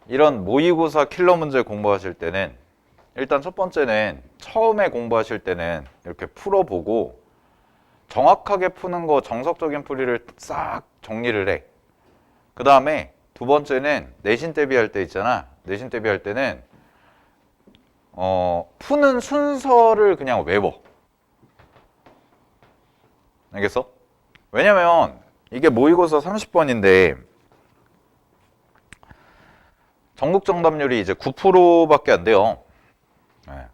이런 모의고사 킬러 문제 공부하실 때는 일단 첫 번째는 처음에 공부하실 때는 이렇게 풀어보고 정확하게 푸는 거 정석적인 풀이를 싹 정리를 해. 그 다음에 두 번째는 내신 대비할 때 있잖아. 내신 대비할 때는 푸는 순서를 그냥 외워. 알겠어? 왜냐면 이게 모의고사 30번인데 전국 정답률이 이제 9%밖에 안 돼요. 네.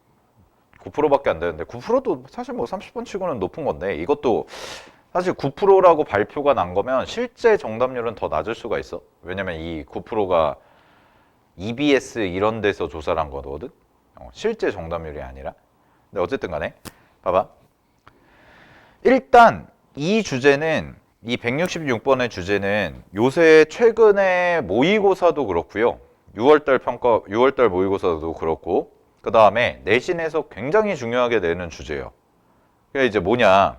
9%밖에 안 되는데 9%도 사실 뭐 30번 치고는 높은 건데 이것도 사실 9%라고 발표가 난 거면 실제 정답률은 더 낮을 수가 있어. 왜냐면 이 9%가 EBS 이런 데서 조사를 한 거거든. 실제 정답률이 아니라. 근데 어쨌든 간에 봐봐. 일단 이 주제는 이 166번의 주제는 요새 최근에 모의고사도 그렇고요. 6월달 평가, 6월달 모의고사도 그렇고 그 다음에 내신에서 굉장히 중요하게 내는 주제예요. 그게 이제 뭐냐?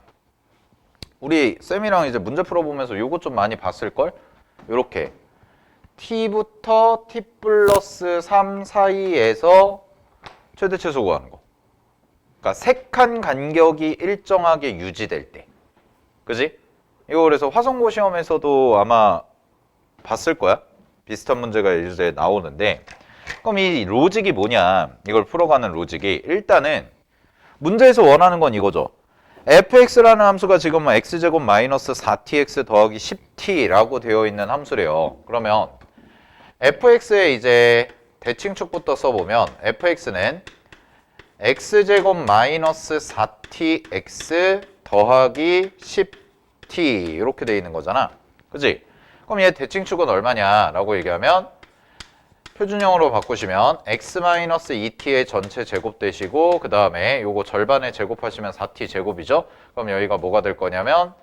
우리 쌤이랑 이제 문제 풀어보면서 요거 좀 많이 봤을걸? 요렇게 t부터 t 플러스 3 사이에서 최대 최소 구하는 거. 그러니까 세 칸 간격이 일정하게 유지될 때. 그지? 이거 그래서 화성고 시험에서도 아마 봤을 거야. 비슷한 문제가 이제 나오는데 그럼 이 로직이 뭐냐? 이걸 풀어가는 로직이 일단은 문제에서 원하는 건 이거죠. fx라는 함수가 지금 x제곱 마이너스 4tx 더하기 10t라고 되어 있는 함수래요. 그러면 fx의 이제 대칭축부터 써보면 fx는 x제곱 마이너스 4tx 더하기 10t 이렇게 되어 있는 거잖아. 그지? 그럼 얘 대칭축은 얼마냐라고 얘기하면 표준형으로 바꾸시면 x-2t의 전체 제곱 되시고 그 다음에 요거 절반에 제곱하시면 4t 제곱이죠. 그럼 여기가 뭐가 될 거냐면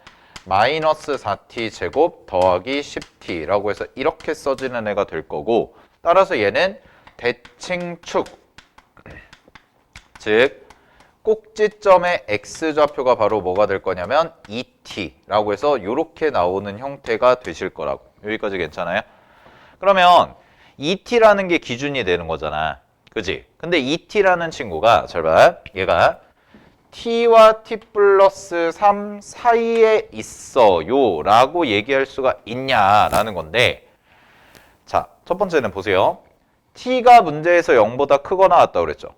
마이너스 4t 제곱 더하기 10t라고 해서 이렇게 써지는 애가 될 거고 따라서 얘는 대칭축 즉 꼭지점의 x좌표가 바로 뭐가 될 거냐면 2t라고 해서 이렇게 나오는 형태가 되실 거라고. 여기까지 괜찮아요? 그러면 2t라는 게 기준이 되는 거잖아. 그지? 근데 2t라는 친구가 잘 봐. 얘가 t와 t 플러스 3 사이에 있어요 라고 얘기할 수가 있냐라는 건데 자, 첫 번째는 보세요. t가 문제에서 0보다 크거나 같다고 그랬죠.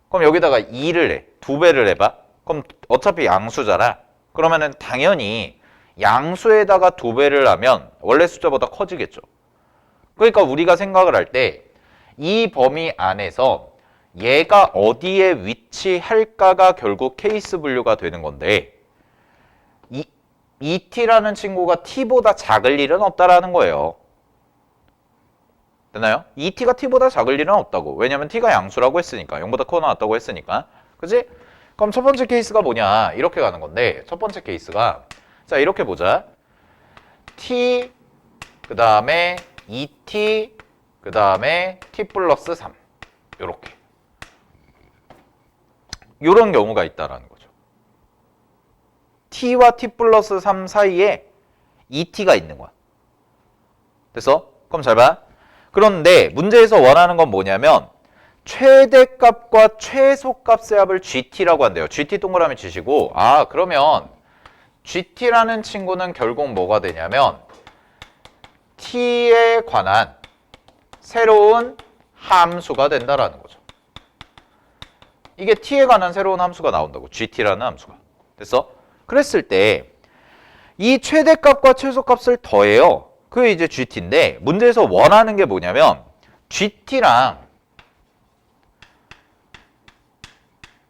그럼 여기다가 2를 해. 2배를 해봐. 그럼 어차피 양수잖아. 그러면은 당연히 양수에다가 2배를 하면 원래 숫자보다 커지겠죠. 그러니까 우리가 생각을 할 때 이 범위 안에서 얘가 어디에 위치할까가 결국 케이스 분류가 되는 건데 2t라는 친구가 t보다 작을 일은 없다라는 거예요. 되나요? 2t가 t보다 작을 일은 없다고. 왜냐면 t가 양수라고 했으니까. 0보다 커 나왔다고 했으니까. 그치? 그럼 첫 번째 케이스가 뭐냐? 이렇게 가는 건데 첫 번째 케이스가 자 이렇게 보자. t 그 다음에 2t 그 다음에 t 플러스 3 요렇게 요런 경우가 있다라는 거죠. t와 t 플러스 3 사이에 2t가 있는 거야. 됐어? 그럼 잘 봐. 그런데 문제에서 원하는 건 뭐냐면 최대값과 최소값의 합을 gt라고 한대요. gt 동그라미 치시고 그러면 gt라는 친구는 결국 뭐가 되냐면 t에 관한 새로운 함수가 된다라는 거죠. 이게 t에 관한 새로운 함수가 나온다고. gt라는 함수가. 됐어? 그랬을 때 이 최대값과 최소값을 더해요. 그게 이제 gt인데 문제에서 원하는 게 뭐냐면 gt랑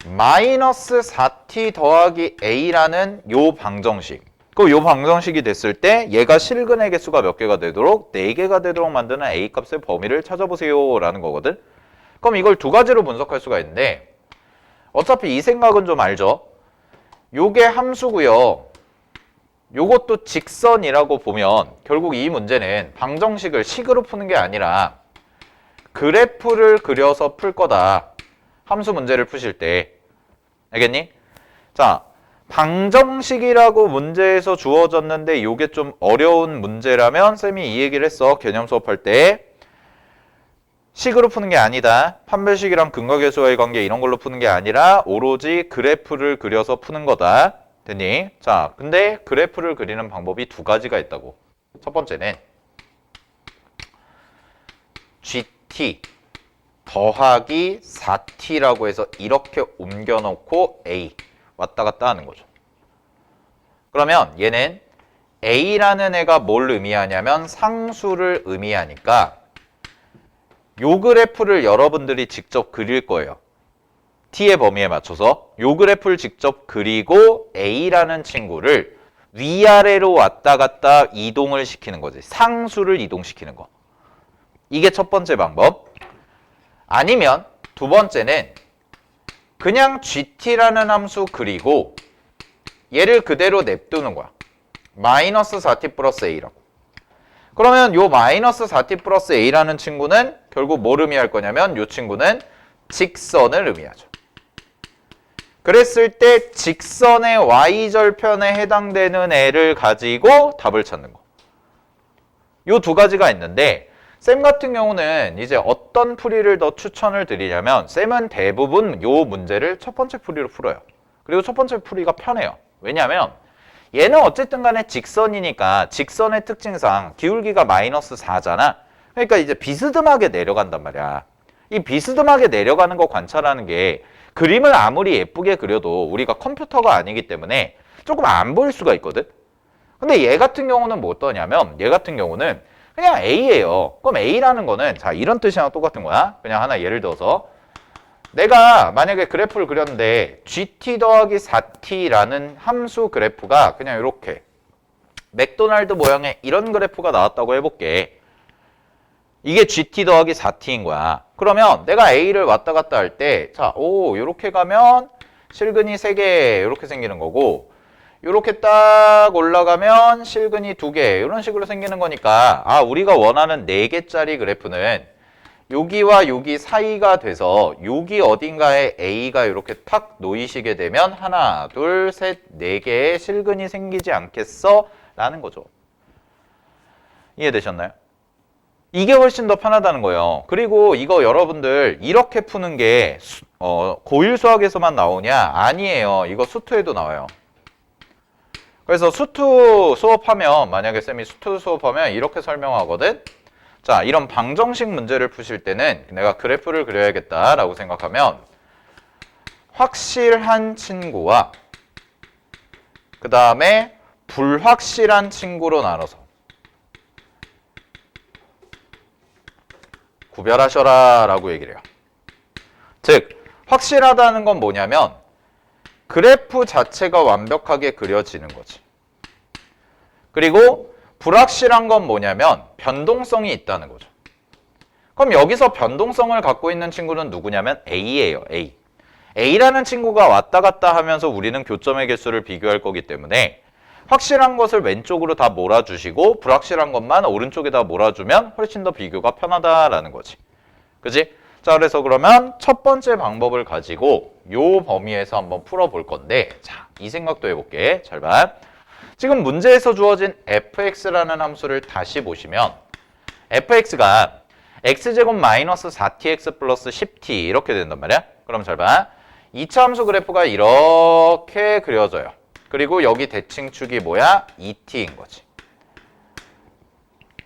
마이너스 4t 더하기 a라는 요 방정식. 요 방정식이 됐을 때 얘가 실근의 개수가 몇 개가 되도록 4개가 되도록 만드는 a 값의 범위를 찾아보세요 라는 거거든. 그럼 이걸 두 가지로 분석할 수가 있는데 어차피 이 생각은 좀 알죠. 요게 함수고요. 요것도 직선이라고 보면 결국 이 문제는 방정식을 식으로 푸는 게 아니라 그래프를 그려서 풀 거다. 함수 문제를 푸실 때. 알겠니? 자, 방정식이라고 문제에서 주어졌는데 요게 좀 어려운 문제라면 쌤이 이 얘기를 했어. 개념 수업할 때. 식으로 푸는 게 아니다. 판별식이랑 근거계수와의 관계 이런 걸로 푸는 게 아니라 오로지 그래프를 그려서 푸는 거다. 됐니? 자, 근데 그래프를 그리는 방법이 두 가지가 있다고. 첫 번째는 GT 더하기 4T라고 해서 이렇게 옮겨놓고 A 왔다 갔다 하는 거죠. 그러면 얘는 A라는 애가 뭘 의미하냐면 상수를 의미하니까 요 그래프를 여러분들이 직접 그릴 거예요. T의 범위에 맞춰서 요 그래프를 직접 그리고 A라는 친구를 위아래로 왔다 갔다 이동을 시키는 거지. 상수를 이동시키는 거. 이게 첫 번째 방법. 아니면 두 번째는 그냥 GT라는 함수 그리고 얘를 그대로 냅두는 거야. 마이너스 4t 플러스 A라고. 그러면 요 마이너스 4t 플러스 A라는 친구는 결국 뭘 의미할 거냐면 요 친구는 직선을 의미하죠. 그랬을 때 직선의 y절편에 해당되는 애를 가지고 답을 찾는 거. 요 두 가지가 있는데 쌤 같은 경우는 이제 어떤 풀이를 더 추천을 드리냐면 쌤은 대부분 요 문제를 첫 번째 풀이로 풀어요. 그리고 첫 번째 풀이가 편해요. 왜냐면 얘는 어쨌든 간에 직선이니까 직선의 특징상 기울기가 마이너스 4잖아. 그러니까 이제 비스듬하게 내려간단 말이야. 이 비스듬하게 내려가는 거 관찰하는 게 그림을 아무리 예쁘게 그려도 우리가 컴퓨터가 아니기 때문에 조금 안 보일 수가 있거든. 근데 얘 같은 경우는 뭐 어떠냐면 얘 같은 경우는 그냥 A예요. 그럼 A라는 거는 자 이런 뜻이랑 똑같은 거야. 그냥 하나 예를 들어서 내가 만약에 그래프를 그렸는데 GT 더하기 4T라는 함수 그래프가 그냥 이렇게 맥도날드 모양의 이런 그래프가 나왔다고 해볼게. 이게 GT 더하기 4T인 거야. 그러면 내가 A를 왔다 갔다 할 때 자, 요렇게 가면 실근이 3개 이렇게 생기는 거고 요렇게 딱 올라가면 실근이 2개 이런 식으로 생기는 거니까 우리가 원하는 4개짜리 그래프는 여기와 여기 사이가 돼서 여기 어딘가에 A가 이렇게 탁 놓이시게 되면 하나, 둘, 셋, 4개의 실근이 생기지 않겠어? 라는 거죠. 이해되셨나요? 이게 훨씬 더 편하다는 거예요. 그리고 이거 여러분들 이렇게 푸는 게 고1 수학에서만 나오냐? 아니에요. 이거 수투에도 나와요. 그래서 수투 수업하면 만약에 쌤이 수투 수업하면 이렇게 설명하거든. 자, 이런 방정식 문제를 푸실 때는 내가 그래프를 그려야겠다라고 생각하면 확실한 친구와 그 다음에 불확실한 친구로 나눠서 구별하셔라 라고 얘기를 해요. 즉 확실하다는 건 뭐냐면 그래프 자체가 완벽하게 그려지는 거지. 그리고 불확실한 건 뭐냐면 변동성이 있다는 거죠. 그럼 여기서 변동성을 갖고 있는 친구는 누구냐면 A예요. A. A라는 친구가 왔다 갔다 하면서 우리는 교점의 개수를 비교할 거기 때문에 확실한 것을 왼쪽으로 다 몰아주시고 불확실한 것만 오른쪽에다 몰아주면 훨씬 더 비교가 편하다라는 거지. 그지? 자, 그래서 그러면 첫 번째 방법을 가지고 요 범위에서 한번 풀어볼 건데 자, 이 생각도 해볼게. 잘 봐. 지금 문제에서 주어진 fx라는 함수를 다시 보시면 fx가 x제곱 마이너스 4tx 플러스 10t 이렇게 된단 말이야. 그럼 잘 봐. 2차 함수 그래프가 이렇게 그려져요. 그리고 여기 대칭축이 뭐야? 2t인 거지.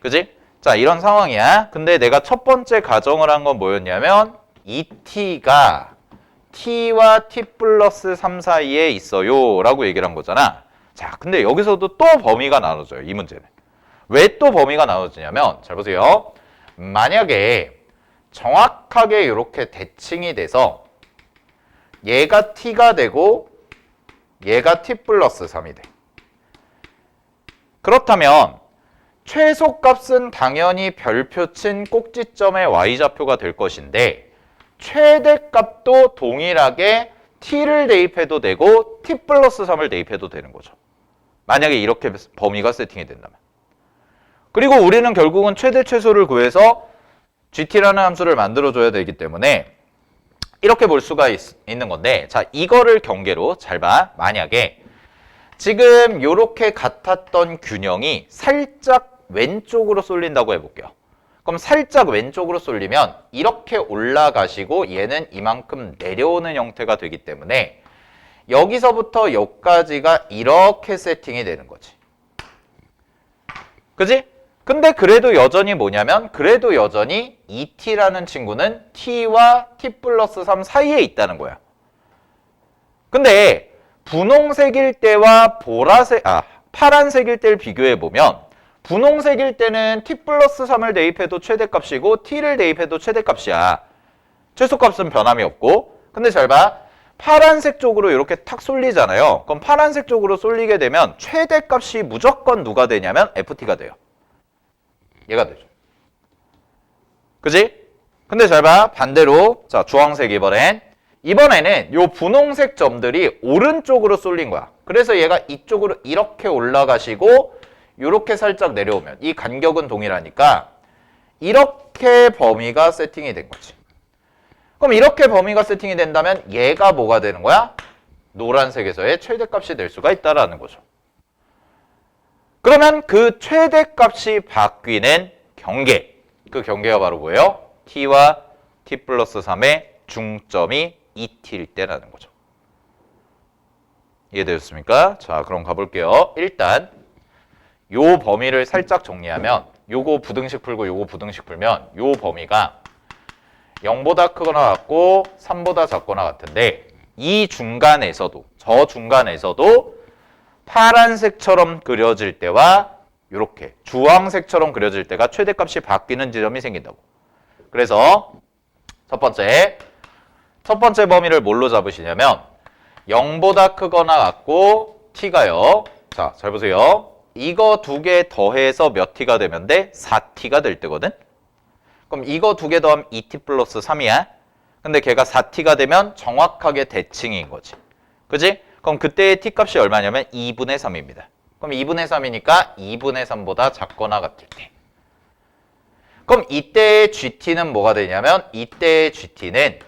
그지? 자, 이런 상황이야. 근데 내가 첫 번째 가정을 한 건 뭐였냐면 2t가 t와 t 플러스 3 사이에 있어요 라고 얘기를 한 거잖아. 자, 근데 여기서도 또 범위가 나눠져요. 이 문제는. 왜 또 범위가 나눠지냐면 잘 보세요. 만약에 정확하게 이렇게 대칭이 돼서 얘가 t가 되고 얘가 t 플러스 3이 돼. 그렇다면 최소값은 당연히 별표친 꼭지점의 y좌표가 될 것인데 최대값도 동일하게 t를 대입해도 되고 t 플러스 3을 대입해도 되는 거죠. 만약에 이렇게 범위가 세팅이 된다면. 그리고 우리는 결국은 최대 최소를 구해서 gt라는 함수를 만들어줘야 되기 때문에 이렇게 볼 수가 있는 건데 자, 이거를 경계로 잘 봐. 만약에 지금 이렇게 같았던 균형이 살짝 왼쪽으로 쏠린다고 해볼게요. 그럼 살짝 왼쪽으로 쏠리면 이렇게 올라가시고 얘는 이만큼 내려오는 형태가 되기 때문에 여기서부터 여기까지가 이렇게 세팅이 되는 거지. 그지? 근데 그래도 여전히 뭐냐면 그래도 여전히 ET라는 친구는 T와 T 플러스 3 사이에 있다는 거야. 근데 분홍색일 때와 파란색일 때를 비교해 보면 분홍색일 때는 T 플러스 3을 대입해도 최대값이고 T를 대입해도 최대값이야. 최소값은 변함이 없고. 근데 잘 봐. 파란색 쪽으로 이렇게 탁 쏠리잖아요. 그럼 파란색 쪽으로 쏠리게 되면 최대값이 무조건 누가 되냐면 FT가 돼요. 얘가 되죠. 그지? 근데 잘 봐. 반대로 자 주황색 이번에는 요 분홍색 점들이 오른쪽으로 쏠린 거야. 그래서 얘가 이쪽으로 이렇게 올라가시고 이렇게 살짝 내려오면 이 간격은 동일하니까 이렇게 범위가 세팅이 된 거지. 그럼 이렇게 범위가 세팅이 된다면 얘가 뭐가 되는 거야? 노란색에서의 최대값이 될 수가 있다라는 거죠. 그러면 그 최대값이 바뀌는 경계. 그 경계가 바로 뭐예요? T와 T 플러스 3의 중점이 ET일 때라는 거죠. 이해되셨습니까? 자, 그럼 가볼게요. 일단 요 범위를 살짝 정리하면 요거 부등식 풀고 요거 부등식 풀면 요 범위가 0보다 크거나 같고 3보다 작거나 같은데 이 중간에서도 저 중간에서도 파란색처럼 그려질 때와 이렇게 주황색처럼 그려질 때가 최대값이 바뀌는 지점이 생긴다고. 그래서 첫 번째 범위를 뭘로 잡으시냐면 0보다 크거나 같고 t가요. 자, 잘 보세요. 이거 두 개 더해서 몇 t가 되면 돼? 4t가 될 때거든. 그럼 이거 두 개 더하면 2t 플러스 3이야. 근데 걔가 4t가 되면 정확하게 대칭인 거지. 그지? 그럼 그때의 t값이 얼마냐면 2분의 3입니다. 그럼 2분의 3이니까 2분의 3보다 작거나 같을 때. 그럼 이때의 GT는 뭐가 되냐면 이때의 GT는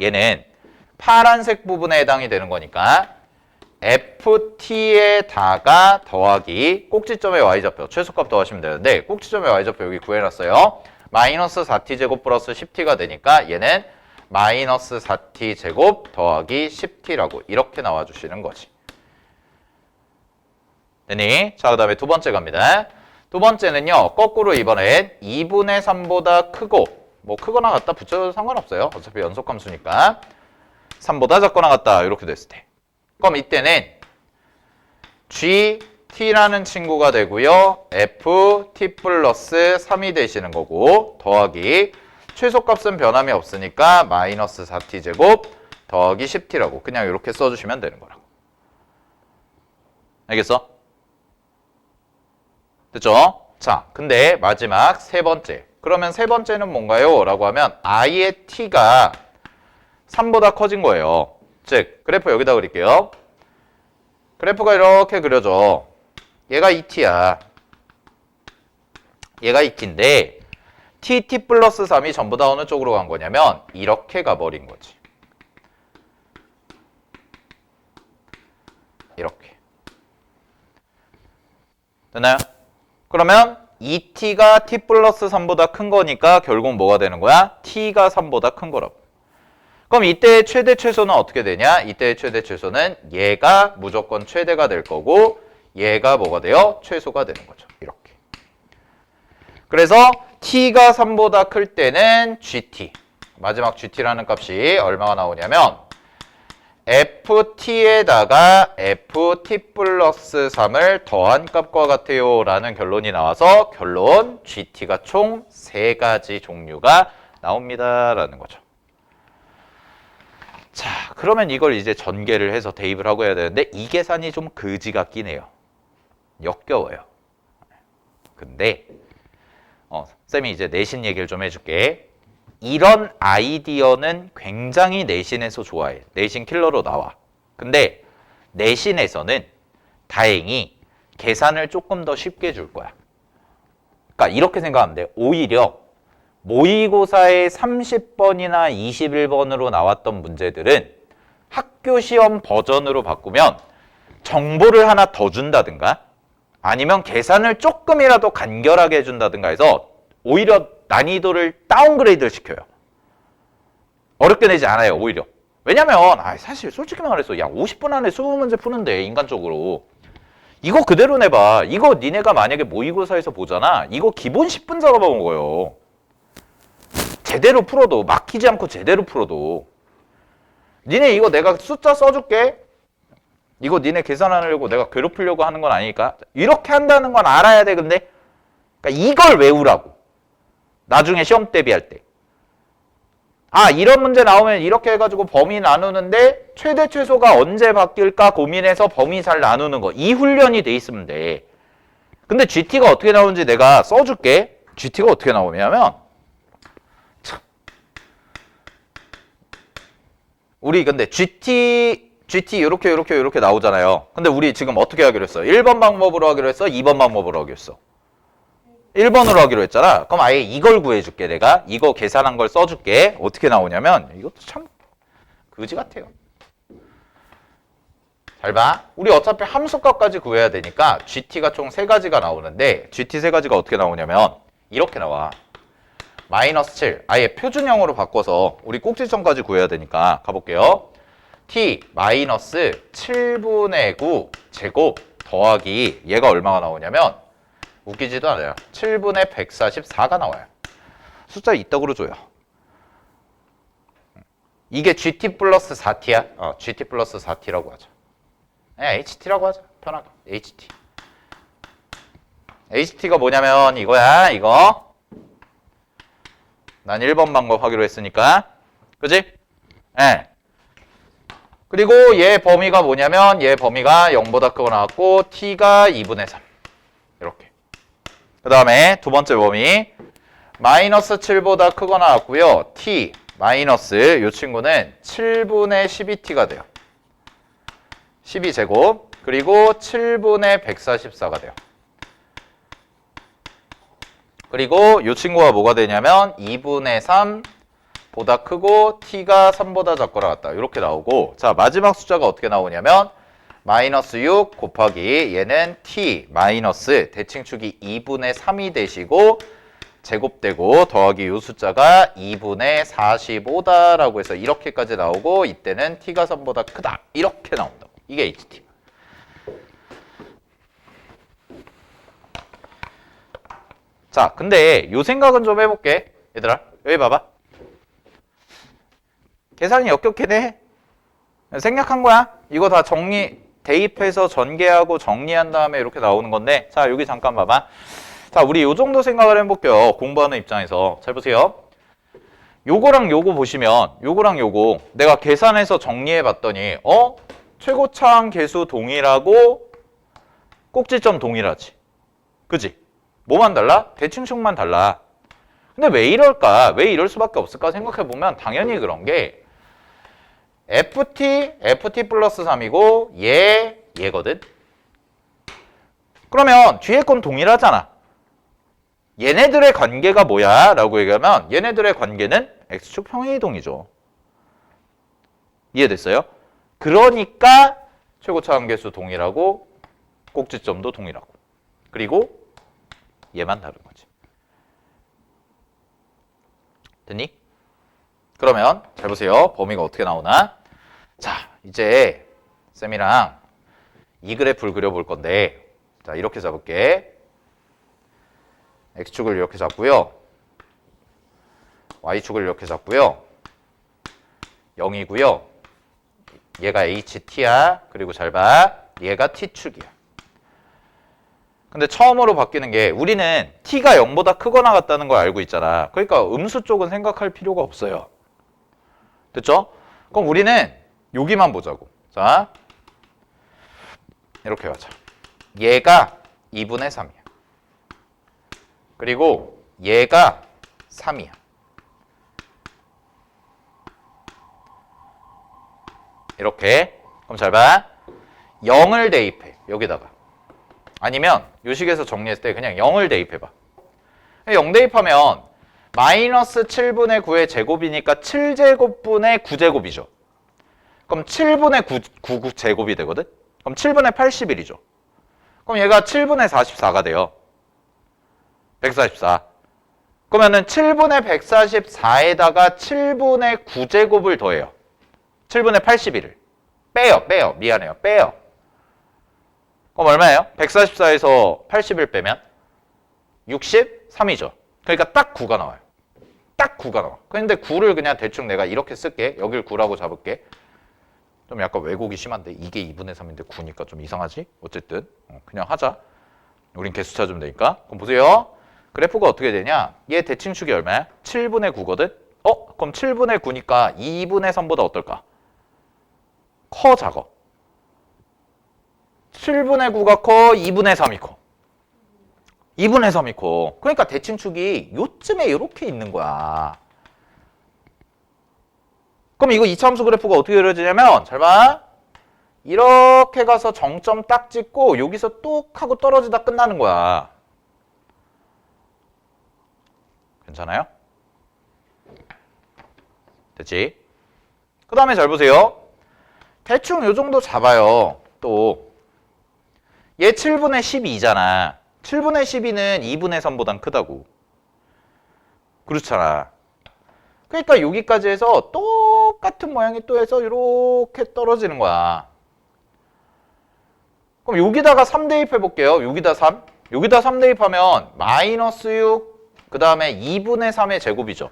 얘는 파란색 부분에 해당이 되는 거니까 FT에다가 더하기 꼭지점의 Y좌표 최소값 더하시면 되는데 꼭지점의 Y좌표 여기 구해놨어요. 마이너스 4t제곱 플러스 10t가 되니까 얘는 마이너스 4t제곱 더하기 10t라고 이렇게 나와주시는 거지. 되니? 자, 그 다음에 두 번째 갑니다. 두 번째는요. 거꾸로 이번엔 2분의 3보다 크고 뭐 크거나 같다 붙여도 상관없어요. 어차피 연속함수니까 3보다 작거나 같다 이렇게 됐을 때. 그럼 이때는 GT라는 친구가 되고요. FT 플러스 3이 되시는 거고 더하기 최소값은 변함이 없으니까 마이너스 4t제곱 더하기 10t라고 그냥 이렇게 써주시면 되는 거라고. 알겠어? 됐죠? 자, 근데 마지막 세 번째. 그러면 세 번째는 뭔가요? 라고 하면 i의 t가 3보다 커진 거예요. 즉, 그래프 여기다 그릴게요. 그래프가 이렇게 그려져. 얘가 2t야. 얘가 2t인데 t 플러스 3이 전부 다 어느 쪽으로 간 거냐면 이렇게 가버린 거지. 이렇게. 됐나요? 그러면 2t가 t 플러스 3보다 큰 거니까 결국 뭐가 되는 거야? t가 3보다 큰 거라고. 그럼 이때의 최대 최소는 어떻게 되냐? 이때의 최대 최소는 얘가 무조건 최대가 될 거고 얘가 뭐가 돼요? 최소가 되는 거죠. 이렇게. 그래서 t가 3보다 클 때는 gt. 마지막 gt라는 값이 얼마가 나오냐면 ft에다가 ft 플러스 3을 더한 값과 같아요 라는 결론이 나와서 결론 gt가 총 3가지 종류가 나옵니다 라는 거죠. 자, 그러면 이걸 이제 전개를 해서 대입을 하고 해야 되는데 이 계산이 좀 그지 같긴 해요. 역겨워요. 근데 쌤이 이제 내신 얘기를 좀 해줄게. 이런 아이디어는 굉장히 내신에서 좋아해. 내신 킬러로 나와. 근데 내신에서는 다행히 계산을 조금 더 쉽게 줄 거야. 그러니까 이렇게 생각하면 돼. 오히려 모의고사에 30번이나 21번으로 나왔던 문제들은 학교 시험 버전으로 바꾸면 정보를 하나 더 준다든가 아니면 계산을 조금이라도 간결하게 해준다든가 해서 오히려 난이도를 다운그레이드를 시켜요. 어렵게 내지 않아요, 오히려. 왜냐면 사실 솔직히 말해서 야 50분 안에 20문제 푸는데 인간적으로 이거 그대로 내봐. 이거 니네가 만약에 모의고사에서 보잖아. 이거 기본 10분 작업한 거예요. 제대로 풀어도 막히지 않고 제대로 풀어도 니네 이거 내가 숫자 써줄게. 이거 니네 계산하려고 내가 괴롭히려고 하는 건 아니니까 이렇게 한다는 건 알아야 돼. 근데 그러니까 이걸 외우라고. 나중에 시험 대비할 때. 이런 문제 나오면 이렇게 해가지고 범위 나누는데 최대 최소가 언제 바뀔까 고민해서 범위 잘 나누는 거. 이 훈련이 돼 있으면 돼. 근데 GT가 어떻게 나오는지 내가 써줄게. GT가 어떻게 나오냐면 우리 근데 GT 이렇게 나오잖아요. 근데 우리 지금 어떻게 하기로 했어? 1번 방법으로 하기로 했어? 2번 방법으로 하기로 했어? 1번으로 하기로 했잖아. 그럼 아예 이걸 구해줄게. 내가 이거 계산한 걸 써줄게. 어떻게 나오냐면 이것도 참 그지 같아요. 잘 봐. 우리 어차피 함수값까지 구해야 되니까 GT가 총 3가지가 나오는데 GT 3가지가 어떻게 나오냐면 이렇게 나와. 마이너스 7. 아예 표준형으로 바꿔서 우리 꼭지점까지 구해야 되니까 가볼게요. t 마이너스 7분의 9 제곱 더하기 얘가 얼마가 나오냐면 웃기지도 않아요. 7분의 144가 나와요. 숫자 이따구로 줘요. 이게 GT 플러스 4t야. GT 플러스 4t라고 하죠. HT라고 하자. 편하게. HT. HT가 뭐냐면 이거야. 이거. 난 1번 방법 하기로 했으니까. 그지? 그리고 얘 범위가 뭐냐면 얘 범위가 0보다 크고 나왔고 t가 2분의 3. 이렇게. 그 다음에 두 번째 범위 마이너스 7보다 크거 나왔고요. t 마이너스 이 친구는 7분의 12t가 돼요. 12제곱 그리고 7분의 144가 돼요. 그리고 이 친구가 뭐가 되냐면 2분의 3보다 크고 t가 3보다 작거나 같다. 이렇게 나오고 자 마지막 숫자가 어떻게 나오냐면 마이너스 6 곱하기 얘는 t 마이너스 대칭축이 2분의 3이 되시고 제곱되고 더하기 이 숫자가 2분의 45다라고 해서 이렇게까지 나오고 이때는 t가 3보다 크다. 이렇게 나온다고. 이게 HT. 자, 근데 요 생각은 좀 해볼게. 얘들아, 여기 봐봐. 계산이 역겹긴 해. 생략한 거야. 이거 다 대입해서 전개하고 정리한 다음에 이렇게 나오는 건데 자, 여기 잠깐 봐봐. 자, 우리 요 정도 생각을 해볼게요. 공부하는 입장에서. 잘 보세요. 요거랑 요거 보시면 요거랑 요거 내가 계산해서 정리해봤더니 최고차항 계수 동일하고 꼭지점 동일하지. 그지? 뭐만 달라? 대칭축만 달라. 근데 왜 이럴까? 왜 이럴 수밖에 없을까 생각해보면 당연히 그런 게 FT 플러스 3이고 얘거든? 그러면 뒤에 건 동일하잖아. 얘네들의 관계가 뭐야? 라고 얘기하면 얘네들의 관계는 X축 평행이동이죠. 이해됐어요? 그러니까 최고차항계수 동일하고 꼭지점도 동일하고 그리고 얘만 다른 거지. 됐니? 그러면 잘 보세요. 범위가 어떻게 나오나? 자, 이제 쌤이랑 이 그래프를 그려볼 건데 자, 이렇게 잡을게. X축을 이렇게 잡고요. Y축을 이렇게 잡고요. 0이고요. 얘가 HT야. 그리고 잘 봐. 얘가 T축이야. 근데 처음으로 바뀌는 게 우리는 t가 0보다 크거나 같다는 걸 알고 있잖아. 그러니까 음수 쪽은 생각할 필요가 없어요. 됐죠? 그럼 우리는 여기만 보자고. 자, 이렇게 가자. 얘가 2분의 3이야. 그리고 얘가 3이야. 이렇게. 그럼 잘 봐. 0을 대입해. 여기다가. 아니면 요 식에서 정리했을 때 그냥 0을 대입해봐. 0 대입하면 마이너스 7분의 9의 제곱이니까 7제곱분의 9제곱이죠. 그럼 7분의 9 제곱이 되거든? 그럼 7분의 81이죠. 그럼 얘가 7분의 44가 돼요. 144. 그러면은 7분의 144에다가 7분의 9제곱을 더해요. 7분의 81을. 빼요. 미안해요. 빼요. 그럼 얼마예요? 144에서 81 빼면 63이죠. 그러니까 딱 9가 나와요. 딱 9가 나와. 근데 9를 그냥 대충 내가 이렇게 쓸게. 여길 9라고 잡을게. 좀 약간 왜곡이 심한데 이게 2분의 3인데 9니까 좀 이상하지? 어쨌든 그냥 하자. 우린 개수 찾으면 되니까. 그럼 보세요. 그래프가 어떻게 되냐? 얘 대칭축이 얼마야? 7분의 9거든? 그럼 7분의 9니까 2분의 3보다 어떨까? 커, 작어? 7분의 9가 커, 2분의 3이 커. 2분의 3이 커. 그러니까 대칭축이 요쯤에 이렇게 있는 거야. 그럼 이거 이차함수 그래프가 어떻게 그려지냐면 잘 봐. 이렇게 가서 정점 딱 찍고 여기서 뚝 하고 떨어지다 끝나는 거야. 괜찮아요? 됐지? 그 다음에 잘 보세요. 대충 요 정도 잡아요. 또 얘 7분의 12잖아. 7분의 12는 2분의 3보단 크다고. 그렇잖아. 그러니까 여기까지 해서 똑같은 모양이 또 해서 이렇게 떨어지는 거야. 그럼 여기다가 3 대입해 볼게요. 여기다 3. 여기다 3 대입하면 마이너스 6, 그 다음에 2분의 3의 제곱이죠.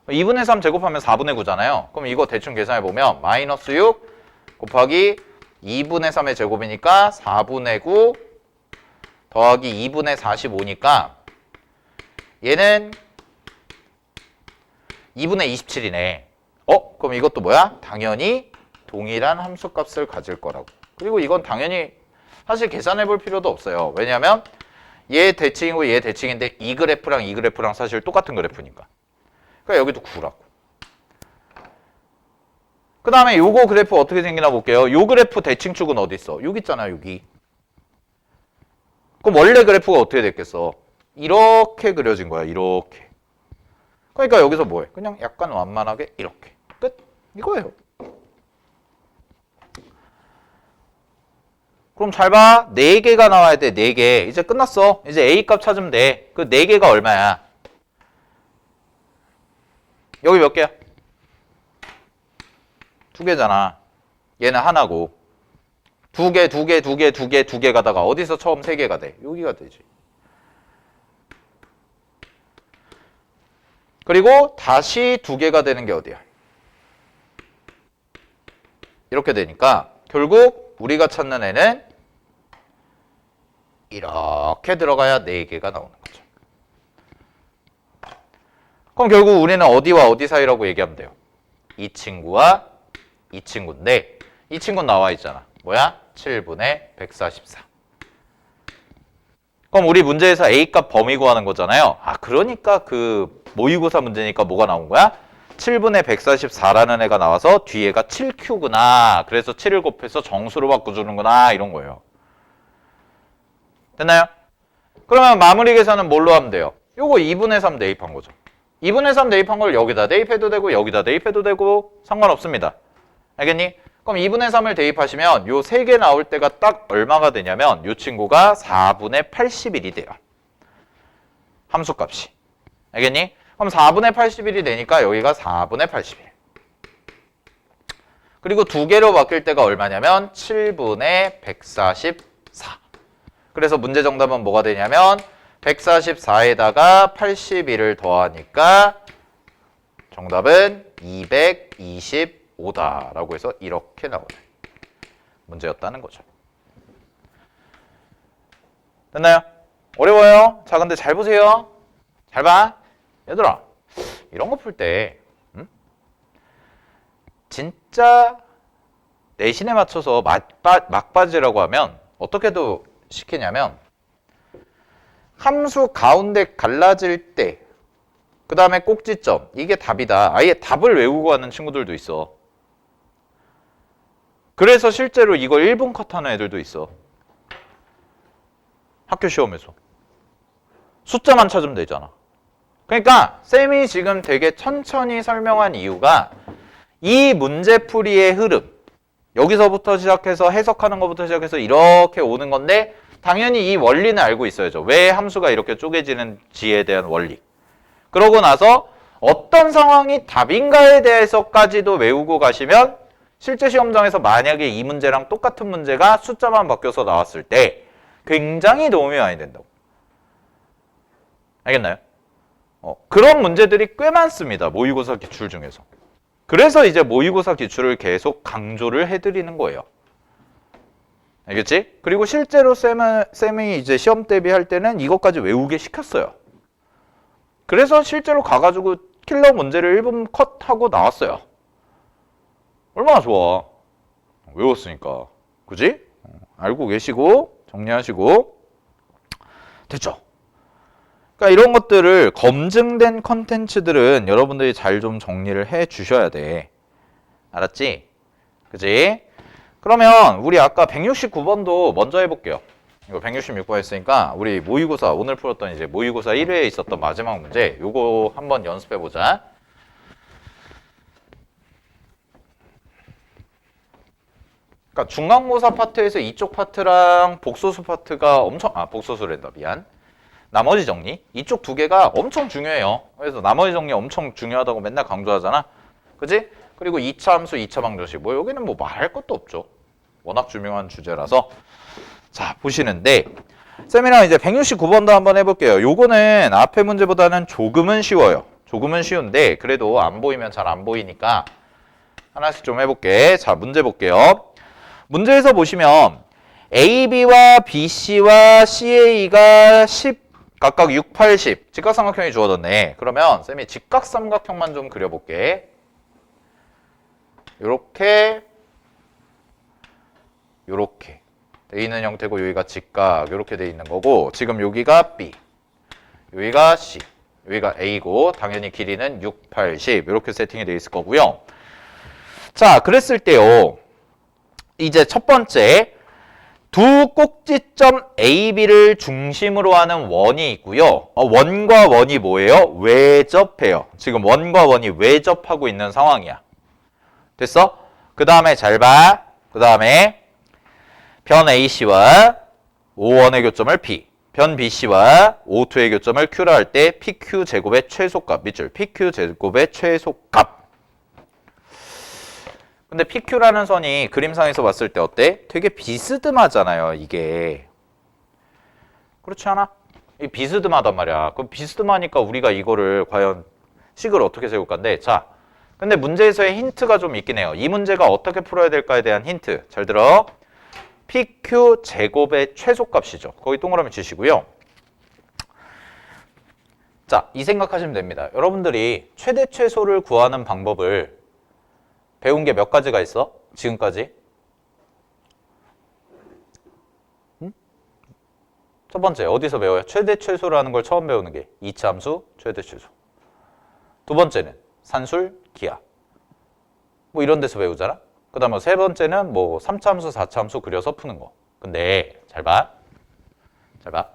2분의 3 제곱하면 4분의 9잖아요. 그럼 이거 대충 계산해 보면 마이너스 6 곱하기 2분의 3의 제곱이니까 4분의 9 더하기 2분의 45니까 얘는 2분의 27이네. 그럼 이것도 뭐야? 당연히 동일한 함수값을 가질 거라고. 그리고 이건 당연히 사실 계산해 볼 필요도 없어요. 왜냐하면 얘 대칭이고 얘 대칭인데 이 그래프랑 이 그래프랑 사실 똑같은 그래프니까. 그러니까 여기도 9라고. 그 다음에 요거 그래프 어떻게 생기나 볼게요. 요 그래프 대칭축은 어디 있어? 여기 있잖아, 여기. 그럼 원래 그래프가 어떻게 됐겠어? 이렇게 그려진 거야, 이렇게. 그러니까 여기서 뭐해? 그냥 약간 완만하게 이렇게. 끝. 이거예요. 그럼 잘 봐. 4개가 나와야 돼, 4개. 이제 끝났어. 이제 A 값 찾으면 돼. 그 4개가 얼마야? 여기 몇 개야? 2개잖아. 얘는 하나고. 2개, 2개, 2개, 2개, 2개 가다가 어디서 처음 3개가 돼? 여기가 되지. 그리고 다시 2개가 되는 게 어디야? 이렇게 되니까 결국 우리가 찾는 애는 이렇게 들어가야 4개가 나오는 거죠. 그럼 결국 우리는 어디와 어디 사이라고 얘기하면 돼요? 이 친구와 이 친구인데 이 친구는 나와 있잖아. 뭐야? 7분의 144. 그럼 우리 문제에서 A값 범위 구하는 거잖아요. 그러니까 그 모의고사 문제니까 뭐가 나온 거야? 7분의 144라는 애가 나와서 뒤에가 7Q구나. 그래서 7을 곱해서 정수로 바꿔주는구나. 이런 거예요. 됐나요? 그러면 마무리 계산은 뭘로 하면 돼요? 요거 2분의 3 대입한 거죠. 2분의 3 대입한 걸 여기다 대입해도 되고 여기다 대입해도 되고 상관없습니다. 알겠니? 그럼 2분의 3을 대입하시면 요 3개 나올 때가 딱 얼마가 되냐면 요 친구가 4분의 81이 돼요. 함수값이. 알겠니? 그럼 4분의 81이 되니까 여기가 4분의 81. 그리고 2개로 바뀔 때가 얼마냐면 7분의 144. 그래서 문제 정답은 뭐가 되냐면 144에다가 81을 더하니까 정답은 225다라고 해서 이렇게 나오는 문제였다는 거죠. 됐나요? 어려워요? 자, 근데 잘 보세요. 잘 봐. 얘들아, 이런 거 풀 때 진짜 내신에 맞춰서 막바지라고 하면 어떻게도 시키냐면 함수 가운데 갈라질 때 그 다음에 꼭지점 이게 답이다. 아예 답을 외우고 하는 친구들도 있어. 그래서 실제로 이걸 1분 컷하는 애들도 있어. 학교 시험에서. 숫자만 찾으면 되잖아. 그러니까 쌤이 지금 되게 천천히 설명한 이유가 이 문제풀이의 흐름 여기서부터 시작해서 해석하는 것부터 시작해서 이렇게 오는 건데 당연히 이 원리는 알고 있어야죠. 왜 함수가 이렇게 쪼개지는지에 대한 원리. 그러고 나서 어떤 상황이 답인가에 대해서까지도 외우고 가시면 실제 시험장에서 만약에 이 문제랑 똑같은 문제가 숫자만 바뀌어서 나왔을 때 굉장히 도움이 많이 된다고. 알겠나요? 그런 문제들이 꽤 많습니다. 모의고사 기출 중에서. 그래서 이제 모의고사 기출을 계속 강조를 해드리는 거예요. 알겠지? 그리고 실제로 쌤이 이제 시험 대비할 때는 이것까지 외우게 시켰어요. 그래서 실제로 가가지고 킬러 문제를 1분 컷하고 나왔어요. 얼마나 좋아. 외웠으니까. 그지? 알고 계시고 정리하시고 됐죠? 그러니까 이런 것들을 검증된 컨텐츠들은 여러분들이 잘 좀 정리를 해 주셔야 돼. 알았지? 그지? 그러면 우리 아까 169번도 먼저 해볼게요. 이거 166번 했으니까 우리 모의고사 오늘 풀었던 이제 모의고사 1회에 있었던 마지막 문제 요거 한번 연습해보자. 그러니까 중간고사 파트에서 이쪽 파트랑 복소수 파트가 엄청 복소수랜다 미안. 나머지 정리 이쪽 두 개가 엄청 중요해요. 그래서 나머지 정리 엄청 중요하다고 맨날 강조하잖아. 그지? 그리고 2차 함수, 2차 방정식 뭐 여기는 뭐 말할 것도 없죠. 워낙 중요한 주제라서. 자 보시는데 쌤이랑 이제 169번도 한번 해볼게요. 요거는 앞에 문제보다는 조금은 쉬워요. 조금은 쉬운데 그래도 안 보이면 잘 안 보이니까 하나씩 좀 해볼게. 자 문제 볼게요. 문제에서 보시면 AB와 BC와 CA가 10 각각 6, 80 직각삼각형이 주어졌네. 그러면 쌤이 직각삼각형만 좀 그려볼게. 요렇게 요렇게 돼 있는 형태고 여기가 직각 요렇게 돼 있는 거고 지금 여기가 B 여기가 C 여기가 A고 당연히 길이는 6, 80 이렇게 세팅이 돼 있을 거고요. 자 그랬을 때요 이제 첫 번째 두 꼭지점 AB를 중심으로 하는 원이 있고요. 원과 원이 뭐예요? 외접해요. 지금 원과 원이 외접하고 있는 상황이야. 됐어? 그 다음에 잘 봐. 그 다음에 변 AC와 O1의 교점을 P, 변 BC와 O2의 교점을 Q라 할 때 PQ 제곱의 최소값, 밑줄 PQ 제곱의 최소값. 근데 PQ라는 선이 그림상에서 봤을 때 어때? 되게 비스듬하잖아요, 이게. 그렇지 않아? 이 비스듬하단 말이야. 그럼 비스듬하니까 우리가 이거를 과연 식을 어떻게 세울 건데, 자, 근데 문제에서의 힌트가 좀 있긴 해요. 이 문제가 어떻게 풀어야 될까에 대한 힌트. 잘 들어. PQ 제곱의 최소값이죠. 거기 동그라미 치시고요. 자, 이 생각하시면 됩니다. 여러분들이 최대 최소를 구하는 방법을 배운 게 몇 가지가 있어? 지금까지? 첫 번째, 어디서 배워요? 최대 최소라는 걸 처음 배우는 게 2차 함수 최대 최소. 두 번째는 산술, 기하. 뭐 이런 데서 배우잖아? 그 다음에 세 번째는 뭐 3차 함수, 4차 함수 그려서 푸는 거. 근데 잘 봐. 잘 봐.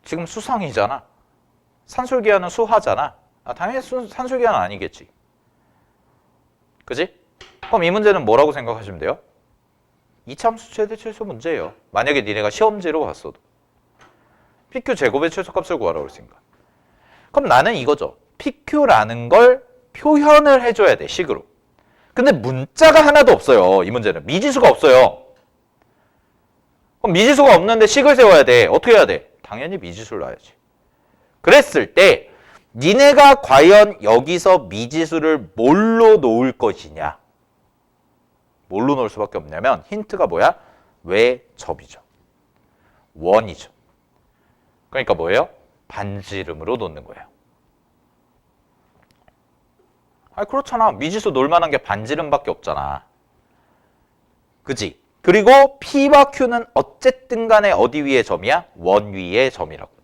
지금 수상이잖아. 산술, 기하는 수하잖아. 당연히 산술, 기하는 아니겠지. 그지? 그럼 이 문제는 뭐라고 생각하시면 돼요? 2차 함수 최대 최소 문제예요. 만약에 니네가 시험지로 봤어도. PQ 제곱의 최소값을 구하라고 했으니까. 그럼 나는 이거죠. PQ라는 걸 표현을 해줘야 돼, 식으로. 근데 문자가 하나도 없어요. 이 문제는. 미지수가 없어요. 그럼 미지수가 없는데 식을 세워야 돼. 어떻게 해야 돼? 당연히 미지수를 놔야지. 그랬을 때 니네가 과연 여기서 미지수를 뭘로 놓을 것이냐? 뭘로 놓을 수밖에 없냐면 힌트가 뭐야? 외접이죠. 원이죠. 그러니까 뭐예요? 반지름으로 놓는 거예요. 그렇잖아. 미지수 놓을 만한 게 반지름밖에 없잖아. 그지? 그리고 P와 Q는 어쨌든 간에 어디 위의 점이야? 원 위의 점이라고.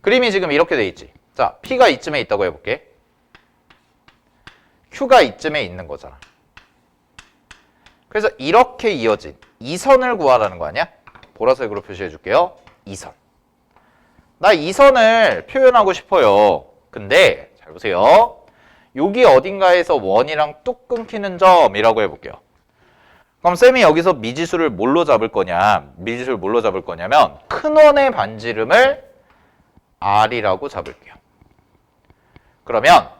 그림이 지금 이렇게 돼 있지. 자, P가 이쯤에 있다고 해볼게. Q가 이쯤에 있는 거잖아. 그래서 이렇게 이어진 이 선을 구하라는 거 아니야? 보라색으로 표시해 줄게요. 이 선. 나 이 선을 표현하고 싶어요. 근데 잘 보세요. 여기 어딘가에서 원이랑 뚝 끊기는 점이라고 해볼게요. 그럼 쌤이 여기서 미지수를 뭘로 잡을 거냐? 미지수를 뭘로 잡을 거냐면 큰 원의 반지름을 R이라고 잡을게요. 그러면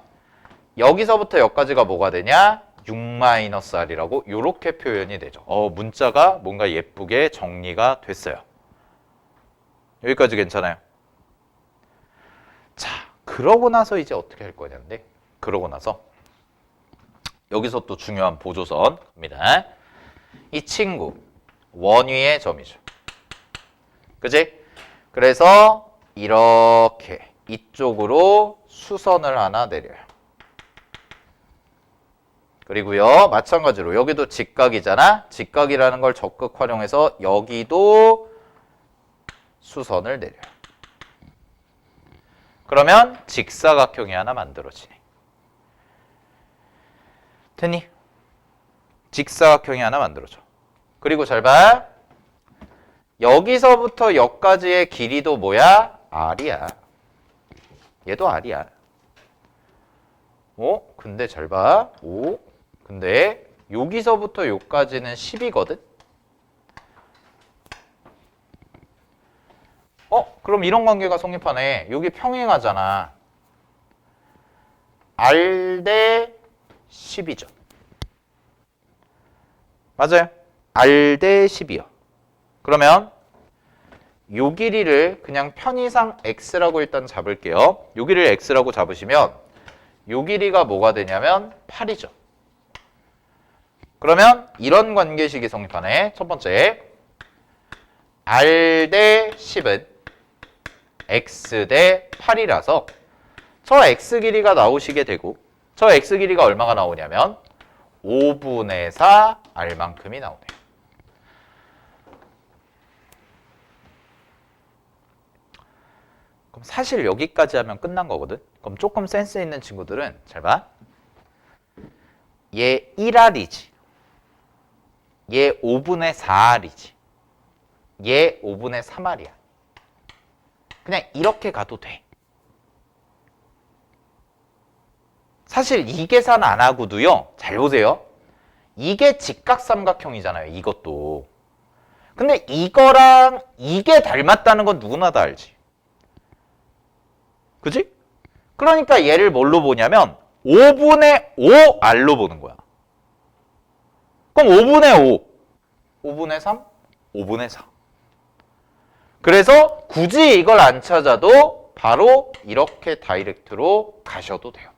여기서부터 여기까지가 뭐가 되냐? 6-R이라고 이렇게 표현이 되죠. 문자가 뭔가 예쁘게 정리가 됐어요. 여기까지 괜찮아요? 자, 그러고 나서 이제 어떻게 할 거냐인데, 그러고 나서 여기서 또 중요한 보조선입니다. 이 친구 원위의 점이죠. 그지? 그래서 이렇게 이쪽으로 수선을 하나 내려요. 그리고요, 마찬가지로 여기도 직각이잖아. 직각이라는 걸 적극 활용해서 여기도 수선을 내려요. 그러면 직사각형이 하나 만들어지네. 됐니? 직사각형이 하나 만들어져. 그리고 잘 봐. 여기서부터 여기까지의 길이도 뭐야? R이야. 얘도 R이야. 근데 잘 봐. 근데 여기서부터 여기까지는 10이거든? 그럼 이런 관계가 성립하네. 여기 평행하잖아. R 대 10이죠. 맞아요. R 대 10이요. 그러면 요 길이를 그냥 편의상 x라고 일단 잡을게요. 요 길이를 x라고 잡으시면 요 길이가 뭐가 되냐면 8이죠. 그러면 이런 관계식이 성립하네. 첫 번째, R 대 10은 x 대 8이라서 저 x 길이가 나오시게 되고, 저 x 길이가 얼마가 나오냐면 5분의 4 R만큼이 나오네요. 그럼 사실 여기까지 하면 끝난 거거든. 그럼 조금 센스 있는 친구들은 잘 봐. 얘 1R이지. 얘 5분의 4R이지. 얘 5분의 3R이야. 그냥 이렇게 가도 돼. 사실 이 계산 안 하고도요. 잘 보세요. 이게 직각삼각형이잖아요. 이것도. 근데 이거랑 이게 닮았다는 건 누구나 다 알지. 그지? 그러니까 얘를 뭘로 보냐면 5분의 5R로 보는 거야. 그럼 5분의 5, 5분의 3, 5분의 4. 그래서 굳이 이걸 안 찾아도 바로 이렇게 다이렉트로 가셔도 돼요.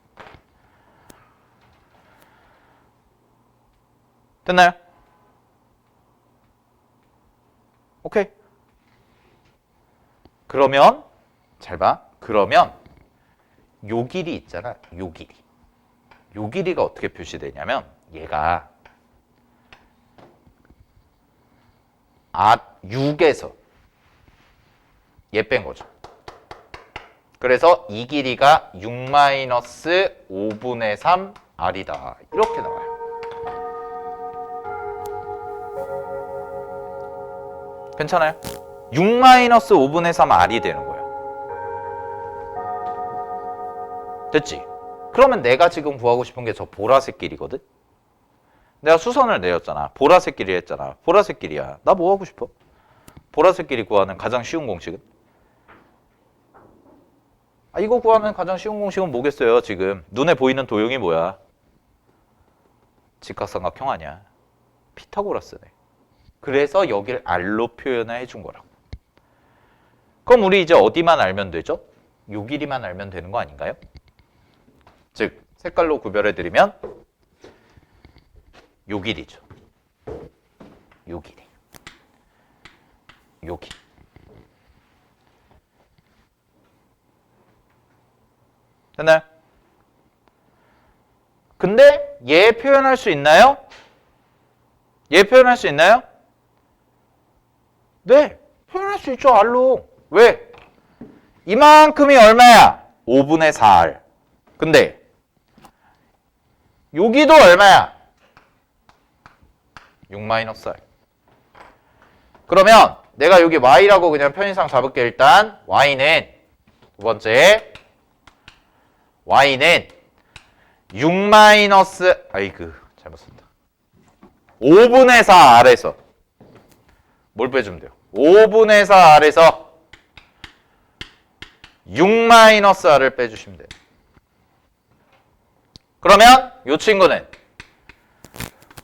됐나요? 오케이. 그러면 잘 봐. 그러면 요 길이 있잖아. 요 길이. 요 길이가 어떻게 표시되냐면 얘가 6에서 얘 뺀 거죠. 그래서 이 길이가 6-5분의 3 R이다. 이렇게 나와요. 괜찮아요? 6-5분의 3 R이 되는 거예요. 됐지? 그러면 내가 지금 구하고 싶은 게 저 보라색 길이거든? 내가 수선을 내렸잖아. 보라색 길이 했잖아. 보라색 길이야. 나 뭐 하고 싶어? 보라색 길이 구하는 가장 쉬운 공식은? 이거 구하는 가장 쉬운 공식은 뭐겠어요, 지금? 눈에 보이는 도형이 뭐야? 직각삼각형 아니야. 피타고라스네. 그래서 여길 R로 표현해 준 거라고. 그럼 우리 이제 어디만 알면 되죠? 요 길이만 알면 되는 거 아닌가요? 즉, 색깔로 구별해 드리면 요 길이죠. 요 길이. 요 길이. 됐나요? 근데 얘 표현할 수 있나요? 얘 표현할 수 있나요? 네, 표현할 수 있죠, R로. 왜? 이만큼이 얼마야? 5분의 4R. 근데 여기도 얼마야? 6-R. 그러면 내가 여기 Y라고 그냥 편의상 잡을게. 일단 Y는 두 번째 Y는 6- 아이고 잘못 썼다. 5분의 4 R에서 뭘 빼주면 돼요? 5분의 4 R에서 6-R을 빼주시면 돼요. 그러면 이 친구는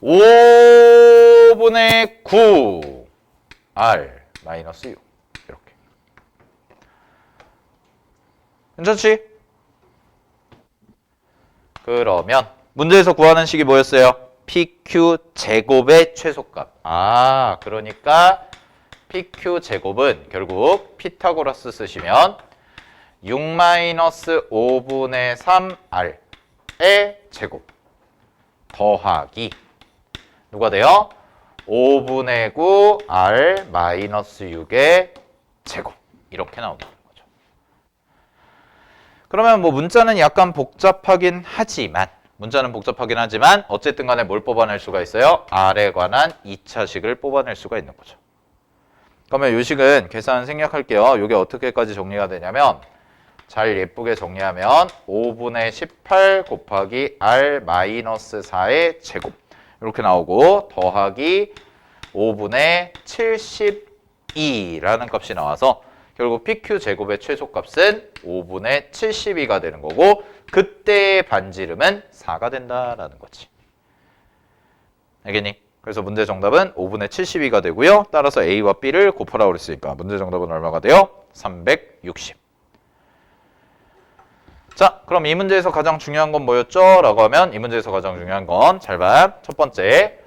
5분의 9 R 마이너스 6 이렇게. 괜찮지? 그러면 문제에서 구하는 식이 뭐였어요? PQ 제곱의 최소값. 아, 그러니까 PQ 제곱은 결국 피타고라스 쓰시면 6-5분의 3R의 제곱 더하기 누가 돼요? 5분의 9R 마이너스 6의 제곱 이렇게 나온다는 거죠. 그러면 뭐 문자는 약간 복잡하긴 하지만 어쨌든 간에 뭘 뽑아낼 수가 있어요? R에 관한 2차식을 뽑아낼 수가 있는 거죠. 그러면 이 식은 계산 생략할게요. 이게 어떻게까지 정리가 되냐면 잘 예쁘게 정리하면 5분의 18 곱하기 R 마이너스 4의 제곱 이렇게 나오고 더하기 5분의 72라는 값이 나와서 결국 PQ 제곱의 최소값은 5분의 72가 되는 거고 그때의 반지름은 4가 된다라는 거지. 알겠니? 그래서 문제 정답은 5분의 72가 되고요. 따라서 A와 B를 곱하라고 그랬으니까 문제 정답은 얼마가 돼요? 360. 자, 그럼 이 문제에서 가장 중요한 건 뭐였죠? 라고 하면 이 문제에서 가장 중요한 건 잘 봐. 첫 번째,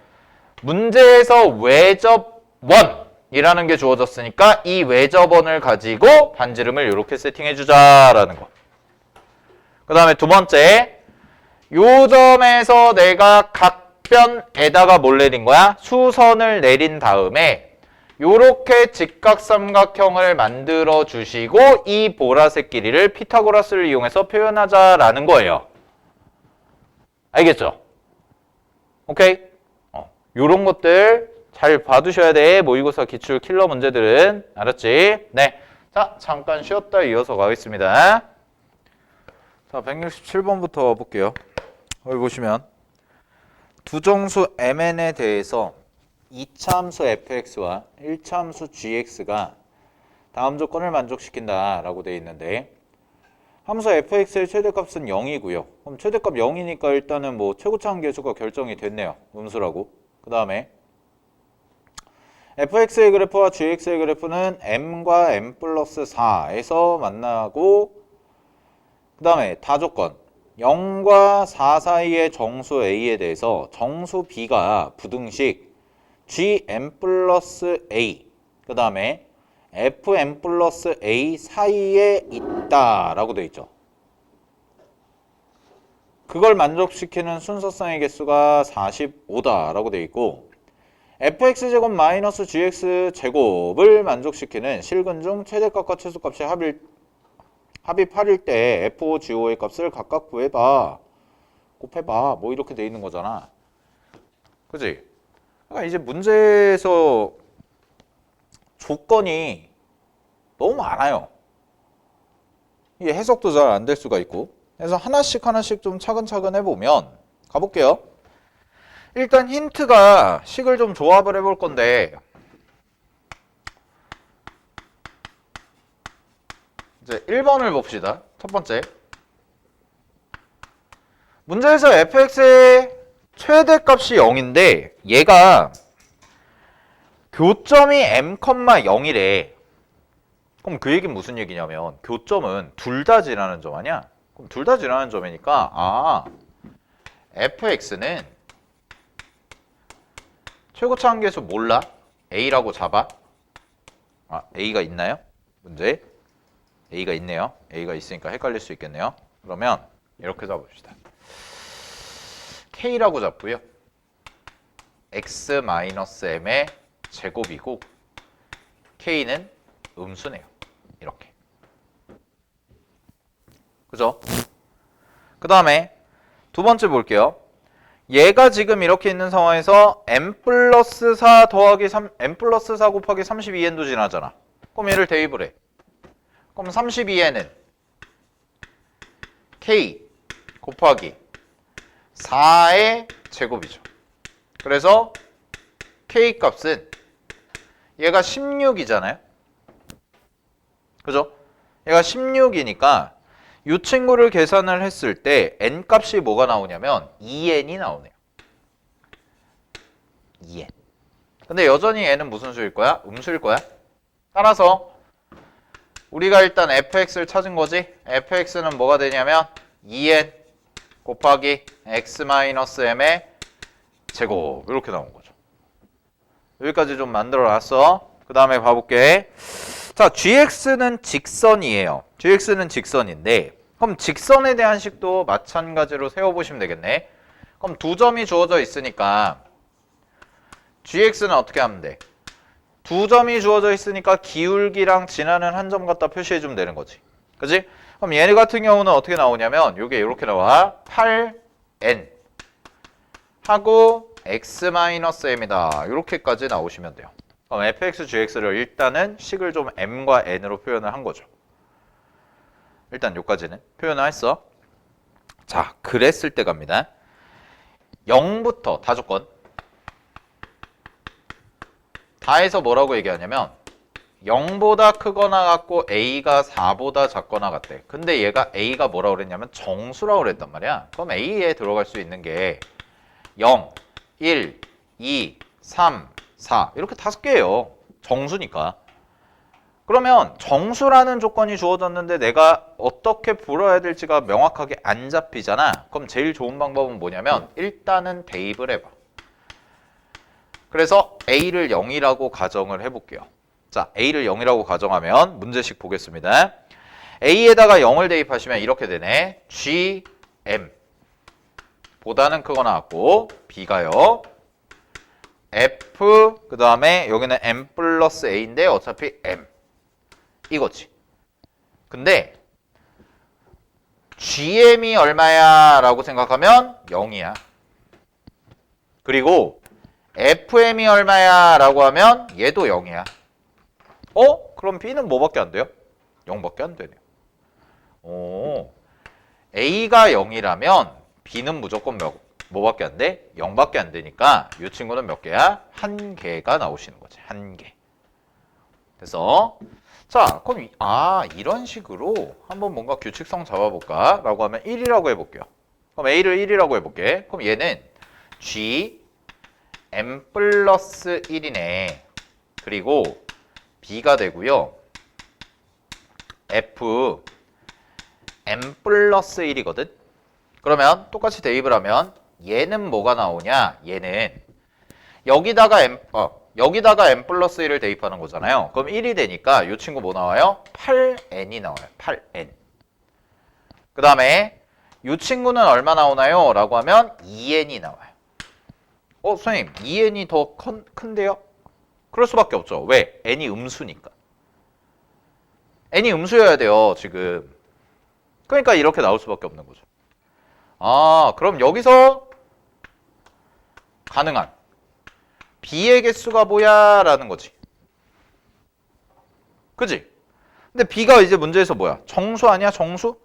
문제에서 외접원이라는 게 주어졌으니까 이 외접원을 가지고 반지름을 이렇게 세팅해주자라는 거. 그 다음에 두 번째, 요 점에서 내가 각변에다가 뭘 내린 거야? 수선을 내린 다음에 요렇게 직각삼각형을 만들어 주시고 이 보라색 길이를 피타고라스를 이용해서 표현하자라는 거예요. 알겠죠? 오케이? 요런 것들 잘 봐두셔야 돼. 모의고사 기출 킬러 문제들은. 알았지? 네. 자, 잠깐 쉬었다 이어서 가겠습니다. 자, 167번부터 볼게요. 여기 보시면 두 정수 mn에 대해서 2차 함수 fx와 1차 함수 gx가 다음 조건을 만족시킨다 라고 되어 있는데 함수 fx의 최대값은 0이고요. 그럼 최대값 0이니까 일단은 뭐 최고차 함계수가 결정이 됐네요. 음수라고. 그 다음에 fx의 그래프와 gx의 그래프는 m과 m 플러스 4에서 만나고 그 다음에 다조건 0과 4 사이의 정수 a에 대해서 정수 b가 부등식 gm 플러스 a 그 다음에 fm 플러스 a 사이에 있다 라고 되어 있죠. 그걸 만족시키는 순서상의 개수가 45다 라고 되어 있고 fx제곱 마이너스 gx제곱을 만족시키는 실근중 최대값과 최소값의 합이 8일 때 f5, g5의 값을 각각 구해봐. 곱해봐. 뭐 이렇게 돼 있는 거잖아. 그치? 그러니까 이제 문제에서 조건이 너무 많아요. 이게 해석도 잘 안 될 수가 있고. 그래서 하나씩 좀 차근차근 해보면 가볼게요. 일단 힌트가 식을 좀 조합을 해볼 건데 이제 1번을 봅시다. 첫 번째. 문제에서 fx의 최대값이 0인데 얘가 교점이 m,0이래. 그럼 그 얘기는 무슨 얘기냐면 교점은 둘 다 지나는 점 아니야? 그럼 둘 다 지나는 점이니까 fx는 최고차 함계수 몰라? a라고 잡아? a가 있나요? 문제 a가 있네요. a가 있으니까 헷갈릴 수 있겠네요. 그러면 이렇게 잡읍시다. k라고 잡고요. x-m의 제곱이고 k는 음수네요. 이렇게. 그죠? 그 다음에 두 번째 볼게요. 얘가 지금 이렇게 있는 상황에서 m 플러스 4 더하기 3, m 플러스 4 곱하기 32n도 지나잖아. 그럼 얘를 대입을 해. 그럼 32n은 k 곱하기 4의 제곱이죠. 그래서 K 값은 얘가 16이잖아요. 그죠? 얘가 16이니까 이 친구를 계산을 했을 때 n 값이 뭐가 나오냐면 2n이 나오네요. 2n. 근데 여전히 n은 무슨 수일 거야? 음수일 거야. 따라서 우리가 일단 fx를 찾은 거지. fx는 뭐가 되냐면 2n 곱하기 x-m의 제곱 이렇게 나온 거죠. 여기까지 좀 만들어 놨어. 그 다음에 봐볼게. 자, gx는 직선이에요. gx는 직선인데 그럼 직선에 대한 식도 마찬가지로 세워보시면 되겠네. 그럼 두 점이 주어져 있으니까 gx는 어떻게 하면 돼? 두 점이 주어져 있으니까 기울기랑 지나는 한 점 갖다 표시해주면 되는 거지. 그지? 그럼 얘네 같은 경우는 어떻게 나오냐면 요게 이렇게 나와. 8n 하고 x-m이다. 이렇게까지 나오시면 돼요. 그럼 fx, gx를 일단은 식을 좀 m과 n으로 표현을 한 거죠. 일단 요까지는 표현을 했어. 자, 그랬을 때 갑니다. 0부터 다 조건. 다해서 뭐라고 얘기하냐면 0보다 크거나 같고 a가 4보다 작거나 같대. 근데 얘가 a가 뭐라고 그랬냐면 정수라고 그랬단 말이야. 그럼 a에 들어갈 수 있는 게 0, 1, 2, 3, 4 이렇게 5개예요. 정수니까. 그러면 정수라는 조건이 주어졌는데 내가 어떻게 풀어야 될지가 명확하게 안 잡히잖아. 그럼 제일 좋은 방법은 뭐냐면 일단은 대입을 해봐. 그래서 a를 0이라고 가정을 해볼게요. 자, a를 0이라고 가정하면 문제식 보겠습니다. a에다가 0을 대입하시면 이렇게 되네. gm 보다는 크거나 같고 b가요. f 그 다음에 여기는 m 플러스 a인데 어차피 m 이거지. 근데 gm이 얼마야 라고 생각하면 0이야. 그리고 fm이 얼마야 라고 하면 얘도 0이야. 그럼 b는 뭐밖에 안 돼요? 0밖에 안 되네요. a가 0이라면 b는 무조건 뭐밖에 안 돼? 0밖에 안 되니까 이 친구는 몇 개야? 한 개가 나오시는 거지. 한 개. 그래서 자, 그럼 이런 식으로 한번 뭔가 규칙성 잡아볼까? 라고 하면 1이라고 해볼게요. 그럼 a를 1이라고 해볼게. 그럼 얘는 g m 플러스 1이네. 그리고 b가 되고요. f m 플러스 1이거든. 그러면 똑같이 대입을 하면 얘는 뭐가 나오냐? 얘는 여기다가 m 플러스 1을 대입하는 거잖아요. 그럼 1이 되니까 이 친구 뭐 나와요? 8n이 나와요. 8n. 그 다음에 이 친구는 얼마 나오나요? 라고 하면 2n이 나와요. 선생님 2n이 더 큰데요? 그럴 수밖에 없죠. 왜? n이 음수니까. n이 음수여야 돼요. 지금. 그러니까 이렇게 나올 수밖에 없는 거죠. 그럼 여기서 가능한 b의 개수가 뭐야? 라는 거지. 그지? 근데 b가 이제 문제에서 뭐야? 정수 아니야? 정수?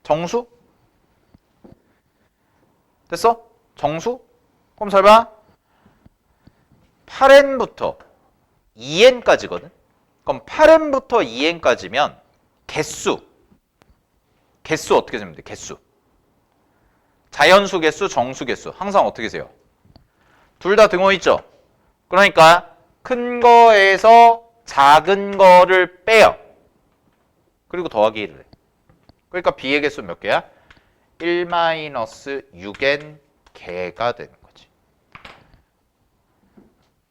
정수? 됐어? 정수? 그럼 잘 봐. 8n부터 2n까지거든? 그럼 8n부터 2n까지면 개수 어떻게 세면 돼? 개수. 자연수 개수, 정수 개수. 항상 어떻게 세요? 둘 다 등호 있죠? 그러니까 큰 거에서 작은 거를 빼요. 그리고 더하기 1을 해. 그러니까 b의 개수 몇 개야? 1-6n 개가 되는 거지.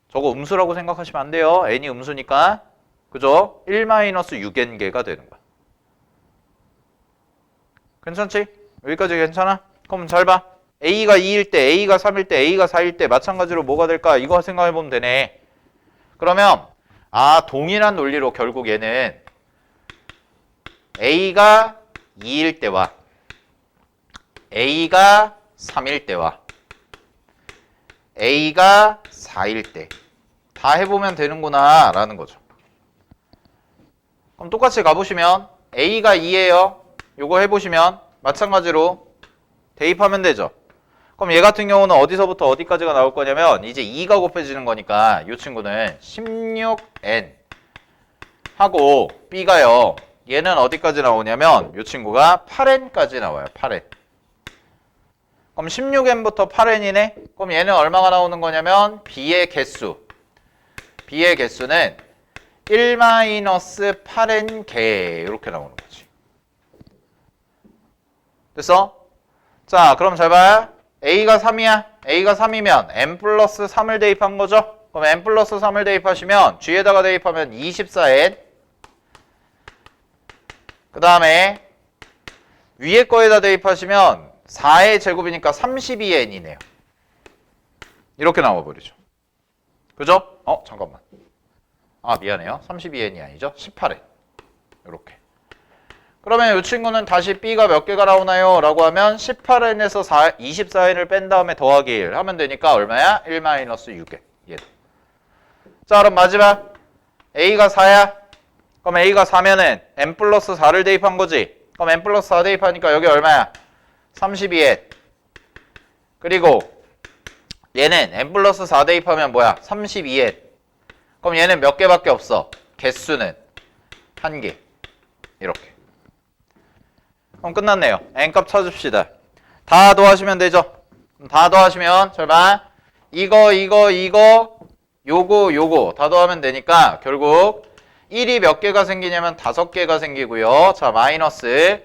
저거 음수라고 생각하시면 안 돼요. n이 음수니까. 그죠? 1-6n 개가 되는 거야. 괜찮지? 여기까지 괜찮아? 그럼 잘 봐. a가 2일 때, a가 3일 때, a가 4일 때 마찬가지로 뭐가 될까? 이거 생각해보면 되네. 그러면 동일한 논리로 결국 얘는 a가 2일 때와 a가 3일 때와 a가 4일 때 다 해보면 되는구나 라는 거죠. 그럼 똑같이 가보시면 a가 2예요. 요거 해보시면 마찬가지로 대입하면 되죠. 그럼 얘 같은 경우는 어디서부터 어디까지가 나올 거냐면 이제 2가 곱해지는 거니까 이 친구는 16n 하고 b가요. 얘는 어디까지 나오냐면 이 친구가 8n까지 나와요. 8n. 그럼 16n부터 8n이네? 그럼 얘는 얼마가 나오는 거냐면 b의 개수. b의 개수는 1-8n개 이렇게 나오는 거지. 됐어? 자, 그럼 잘 봐. a가 3이야. a가 3이면 n 플러스 3을 대입한 거죠. 그럼 n 플러스 3을 대입하시면 g에다가 대입하면 24n. 그 다음에 위에 거에다 대입하시면 4의 제곱이니까 32n이네요. 이렇게 나와버리죠. 그죠? 잠깐만. 아, 미안해요. 32n이 아니죠. 18n. 이렇게. 그러면 이 친구는 다시 b가 몇 개가 나오나요? 라고 하면 18n에서 24n을 뺀 다음에 더하기 1 하면 되니까 얼마야? 1-6n. 얘도. 자, 그럼 마지막 a가 4야. 그럼 a가 4면은 n 플러스 4를 대입한 거지. 그럼 n 플러스 4 대입하니까 여기 얼마야? 32n. 그리고 얘는 n 플러스 4 대입하면 뭐야? 32n. 그럼 얘는 몇 개밖에 없어? 개수는 1개. 이렇게. 그럼 끝났네요. n값 찾읍시다. 다 더하시면 되죠? 다 더하시면 잘 봐. 이거 요거 다 더하면 되니까 결국 1이 몇 개가 생기냐면 5개가 생기고요. 자, 마이너스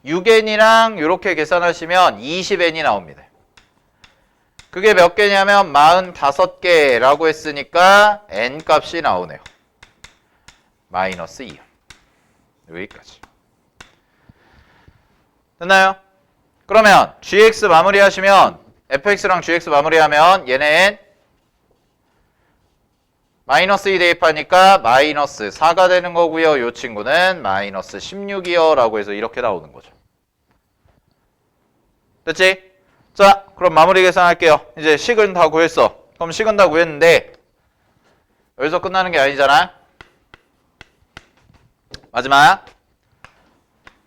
6n이랑 이렇게 계산하시면 20n이 나옵니다. 그게 몇 개냐면 45개라고 했으니까 n값이 나오네요. 마이너스 2. 여기까지. 됐나요? 그러면 gx 마무리하시면 fx랑 gx 마무리하면 얘는 마이너스 2 대입하니까 마이너스 4가 되는 거고요. 이 친구는 마이너스 16이요 라고 해서 이렇게 나오는 거죠. 됐지? 자, 그럼 마무리 계산할게요. 이제 식은 다 구했어. 그럼 식은 다 구했는데 여기서 끝나는 게 아니잖아. 마지막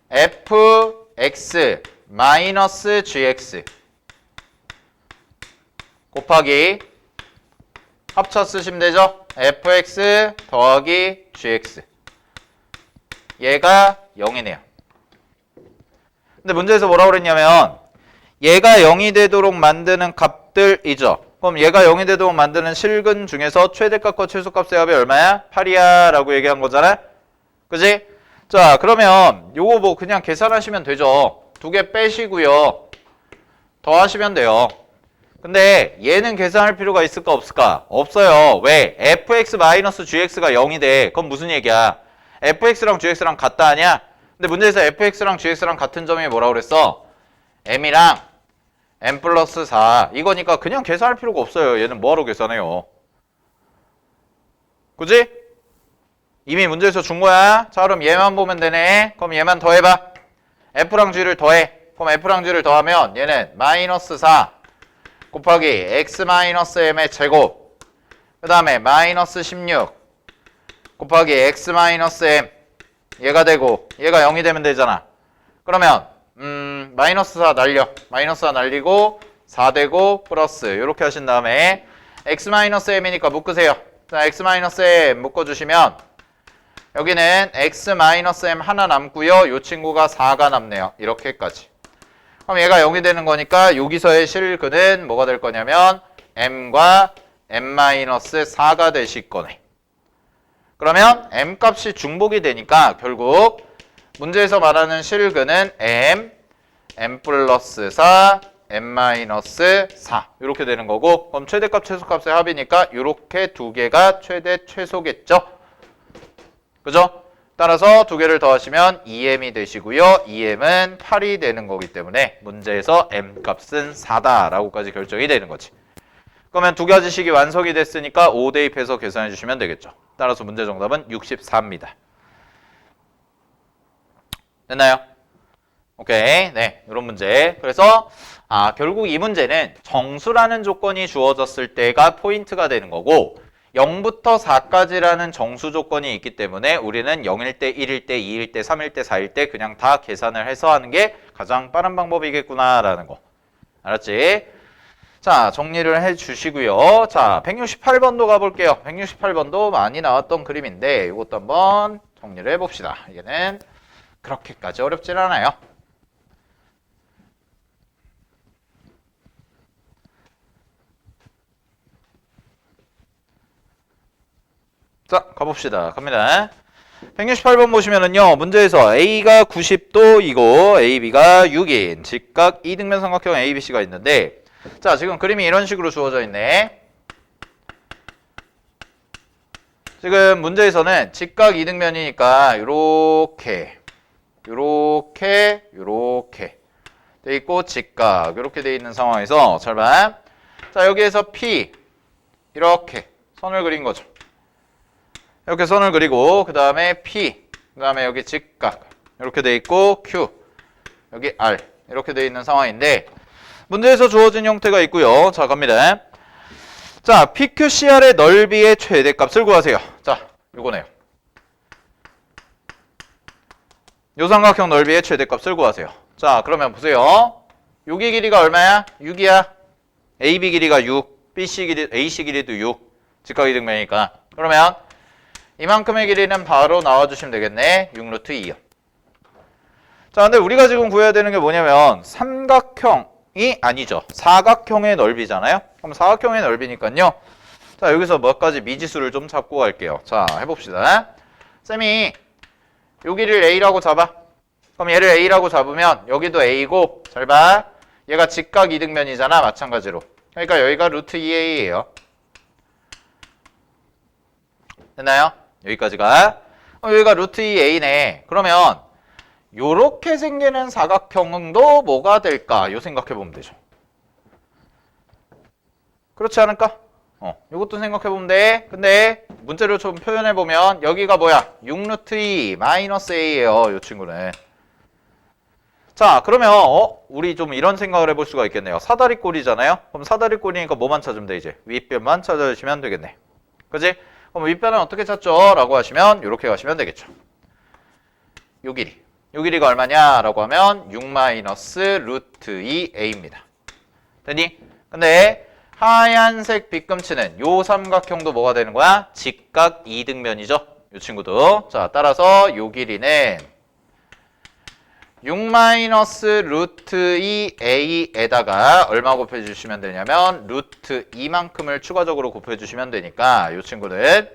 fx 마이너스 gx 곱하기 합쳐 쓰시면 되죠. fx 더하기 gx 얘가 0이네요. 근데 문제에서 뭐라고 그랬냐면 얘가 0이 되도록 만드는 값들이죠. 그럼 얘가 0이 되도록 만드는 실근 중에서 최대값과 최소값의 합이 얼마야? 8이야 라고 얘기한 거잖아. 그지? 자, 그러면 요거 뭐 그냥 계산하시면 되죠. 2개 빼시고요. 더하시면 돼요. 근데 얘는 계산할 필요가 있을까 없을까? 없어요. 왜? fx-gx가 0이 돼. 그건 무슨 얘기야? fx랑 gx랑 같다 하냐? 근데 문제에서 fx랑 gx랑 같은 점이 뭐라고 그랬어? m이랑 n 플러스 4 이거니까 그냥 계산할 필요가 없어요. 얘는 뭐하러 계산해요? 그지? 이미 문제에서 준 거야. 자, 그럼 얘만 보면 되네. 그럼 얘만 더해봐. f랑 g를 더해. 그럼 f랑 g를 더하면 얘는 마이너스 4 곱하기 x-m의 제곱 그 다음에 마이너스 16 곱하기 x-m 얘가 되고 얘가 0이 되면 되잖아. 그러면 마이너스 4 날려. 마이너스 4 날리고 4 되고 플러스 이렇게 하신 다음에 x-m이니까 묶으세요. 자, x-m 묶어주시면 여기는 x-m 하나 남고요. 이 친구가 4가 남네요. 이렇게까지. 그럼 얘가 0이 되는 거니까 여기서의 실근은 뭐가 될 거냐면 m과 m-4가 되실 거네. 그러면 m값이 중복이 되니까 결국 문제에서 말하는 실근은 m 플러스 4, m-4 이렇게 되는 거고 그럼 최대값, 최소값의 합이니까 이렇게 두 개가 최대, 최소겠죠? 그죠? 따라서 두 개를 더하시면 2m이 되시고요. 2m은 8이 되는 거기 때문에 문제에서 m값은 4다라고까지 결정이 되는 거지. 그러면 두 가지 식이 완성이 됐으니까 5 대입해서 계산해 주시면 되겠죠. 따라서 문제 정답은 64입니다. 됐나요? 오케이. 네, 이런 문제. 그래서 결국 이 문제는 정수라는 조건이 주어졌을 때가 포인트가 되는 거고 0부터 4까지라는 정수 조건이 있기 때문에 우리는 0일 때, 1일 때, 2일 때, 3일 때, 4일 때 그냥 다 계산을 해서 하는 게 가장 빠른 방법이겠구나라는 거. 알았지? 자, 정리를 해 주시고요. 자, 168번도 가볼게요. 168번도 많이 나왔던 그림인데 이것도 한번 정리를 해봅시다. 이게는 그렇게까지 어렵진 않아요. 자, 가봅시다. 갑니다. 168번 보시면은요, 문제에서 A가 90도이고 AB가 6인 직각 이등변 삼각형 ABC가 있는데, 자, 지금 그림이 이런 식으로 주어져 있네. 지금 문제에서는 직각 이등변이니까 요렇게 돼 있고 직각 이렇게 돼 있는 상황에서 잘 봐. 자, 여기에서 P 이렇게 선을 그린 거죠. 이렇게 선을 그리고 그 다음에 P 그 다음에 여기 직각 이렇게 돼 있고 Q 여기 R 이렇게 돼 있는 상황인데 문제에서 주어진 형태가 있고요. 자, 갑니다. 자, PQCR의 넓이의 최대값을 구하세요. 자, 요거네요. 요 삼각형 넓이의 최대값을 구하세요. 자, 그러면 보세요. 여기 길이가 얼마야? 6이야. AB 길이가 6, BC 길이, AC 길이도 6. 직각 이등변이니까. 그러면 이만큼의 길이는 바로 나와주시면 되겠네. 6 루트 2요. 자, 근데 우리가 지금 구해야 되는 게 뭐냐면 삼각형이 아니죠. 사각형의 넓이잖아요. 그럼 사각형의 넓이니까요. 자, 여기서 몇 가지 미지수를 좀 잡고 갈게요. 자, 해봅시다. 쌤이 요 길이를 A라고 잡아. 그럼 얘를 A라고 잡으면 여기도 A고 잘 봐. 얘가 직각 이등변이잖아. 마찬가지로. 그러니까 여기가 루트 2A예요. 됐나요? 여기까지가. 여기가 루트 2A네. 그러면 요렇게 생기는 사각형도 뭐가 될까? 요 생각해 보면 되죠. 그렇지 않을까? 요것도 생각해 보면 돼. 근데 문제로 좀 표현해 보면 여기가 뭐야? 6 루트 2 마이너스 A예요. 요 친구는. 자, 그러면 우리 좀 이런 생각을 해볼 수가 있겠네요. 사다리꼴이잖아요. 그럼 사다리꼴이니까 뭐만 찾으면 돼 이제? 윗변만 찾아주시면 되겠네. 그지? 그럼 윗변은 어떻게 찾죠? 라고 하시면 이렇게 가시면 되겠죠. 요 길이. 요 길이가 얼마냐? 라고 하면 6 마이너스 루트 2A입니다. 됐니? 근데 하얀색 빗금치는 요 삼각형도 뭐가 되는 거야? 직각 이등변이죠. 요 친구도. 자, 따라서 요 길이는 6 마이너스 루트 2A에다가 얼마 곱해주시면 되냐면 루트 2만큼을 추가적으로 곱해주시면 되니까 이 친구는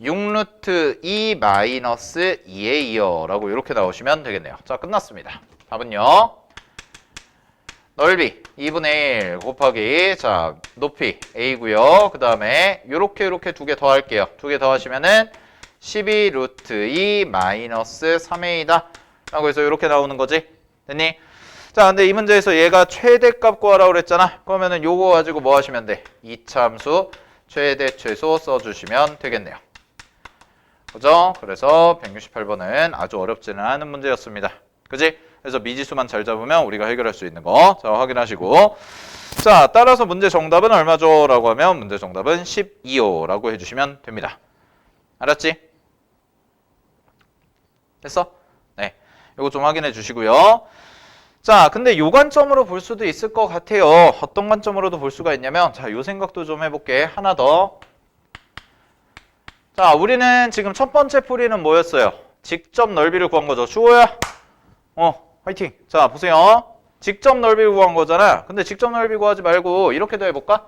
6 루트 2 마이너스 2A요 라고 이렇게 나오시면 되겠네요. 자, 끝났습니다. 답은요. 넓이 2분의 1 곱하기 자 높이 A고요. 그 다음에 요렇게 두 개 더 할게요. 두 개 더 하시면은 12 루트 2 마이너스 3A다. 라고 해서 이렇게 나오는 거지. 됐니? 자, 근데 이 문제에서 얘가 최대값 구하라고 그랬잖아. 그러면은 요거 가지고 뭐 하시면 돼? 이차함수 최대 최소 써주시면 되겠네요. 그죠? 그래서 168번은 아주 어렵지는 않은 문제였습니다. 그지? 그래서 미지수만 잘 잡으면 우리가 해결할 수 있는 거. 자, 확인하시고. 자, 따라서 문제 정답은 얼마죠? 라고 하면 문제 정답은 12호 라고 해주시면 됩니다. 알았지? 됐어? 네. 이거 좀 확인해 주시고요. 자, 근데 요 관점으로 볼 수도 있을 것 같아요. 어떤 관점으로도 볼 수가 있냐면, 자, 요 생각도 좀 해볼게. 하나 더. 자, 우리는 지금 첫 번째 풀이는 뭐였어요? 직접 넓이를 구한 거죠. 주호야. 화이팅. 자, 보세요. 직접 넓이를 구한 거잖아. 근데 직접 넓이 구하지 말고 이렇게도 해볼까?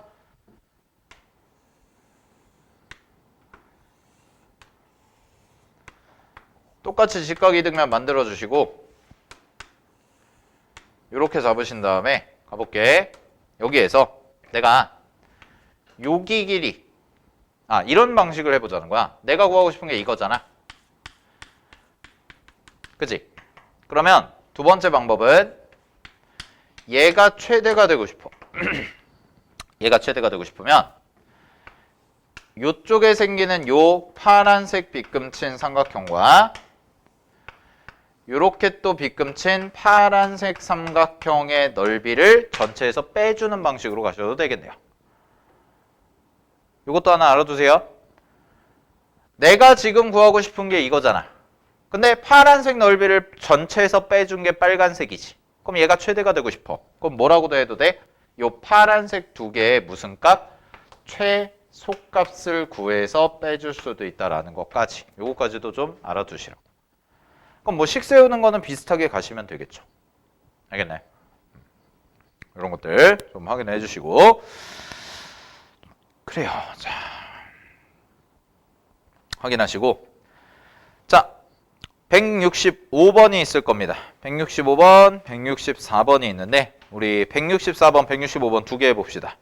똑같이 직각 이등변 만들어 주시고 이렇게 잡으신 다음에 가볼게. 여기에서 내가 여기 길이 이런 방식을 해보자는 거야. 내가 구하고 싶은 게 이거잖아. 그치? 그러면 두 번째 방법은 얘가 최대가 되고 싶어. 얘가 최대가 되고 싶으면 요쪽에 생기는 요 파란색 빗금친 삼각형과 요렇게 또 빗금친 파란색 삼각형의 넓이를 전체에서 빼주는 방식으로 가셔도 되겠네요. 요것도 하나 알아두세요. 내가 지금 구하고 싶은 게 이거잖아. 근데 파란색 넓이를 전체에서 빼준 게 빨간색이지. 그럼 얘가 최대가 되고 싶어. 그럼 뭐라고도 해도 돼? 요 파란색 두 개의 무슨 값? 최소값을 구해서 빼줄 수도 있다라는 것까지. 요거까지도 좀 알아두시라고. 그럼 뭐 식 세우는 거는 비슷하게 가시면 되겠죠. 알겠나요? 이런 것들 좀 확인해 주시고. 그래요. 자, 확인하시고. 자, 165번이 있을 겁니다. 165번, 164번이 있는데 우리 164번, 165번 두 개 해봅시다.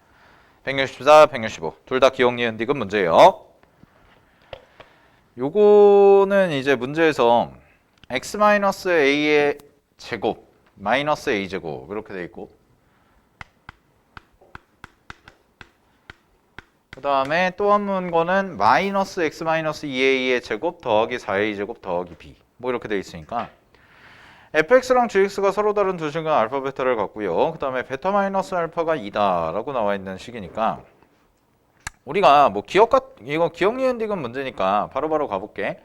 164, 165 둘 다 기억, 니은, 디귿 문제예요. 요거는 이제 문제에서 x-a의 제곱 마이너스 a제곱 이렇게 돼 있고, 그 다음에 또 한 거는 마이너스 x 마이너스 2a의 제곱 더하기 4a 제곱 더하기 b 뭐 이렇게 돼 있으니까 fx랑 gx가 서로 다른 두 식은 알파 베타를 갖고요. 그 다음에 베타 마이너스 알파가 2다 라고 나와 있는 식이니까 우리가 뭐 이거 기억, 니은, 디귿 문제니까 바로바로 가볼게.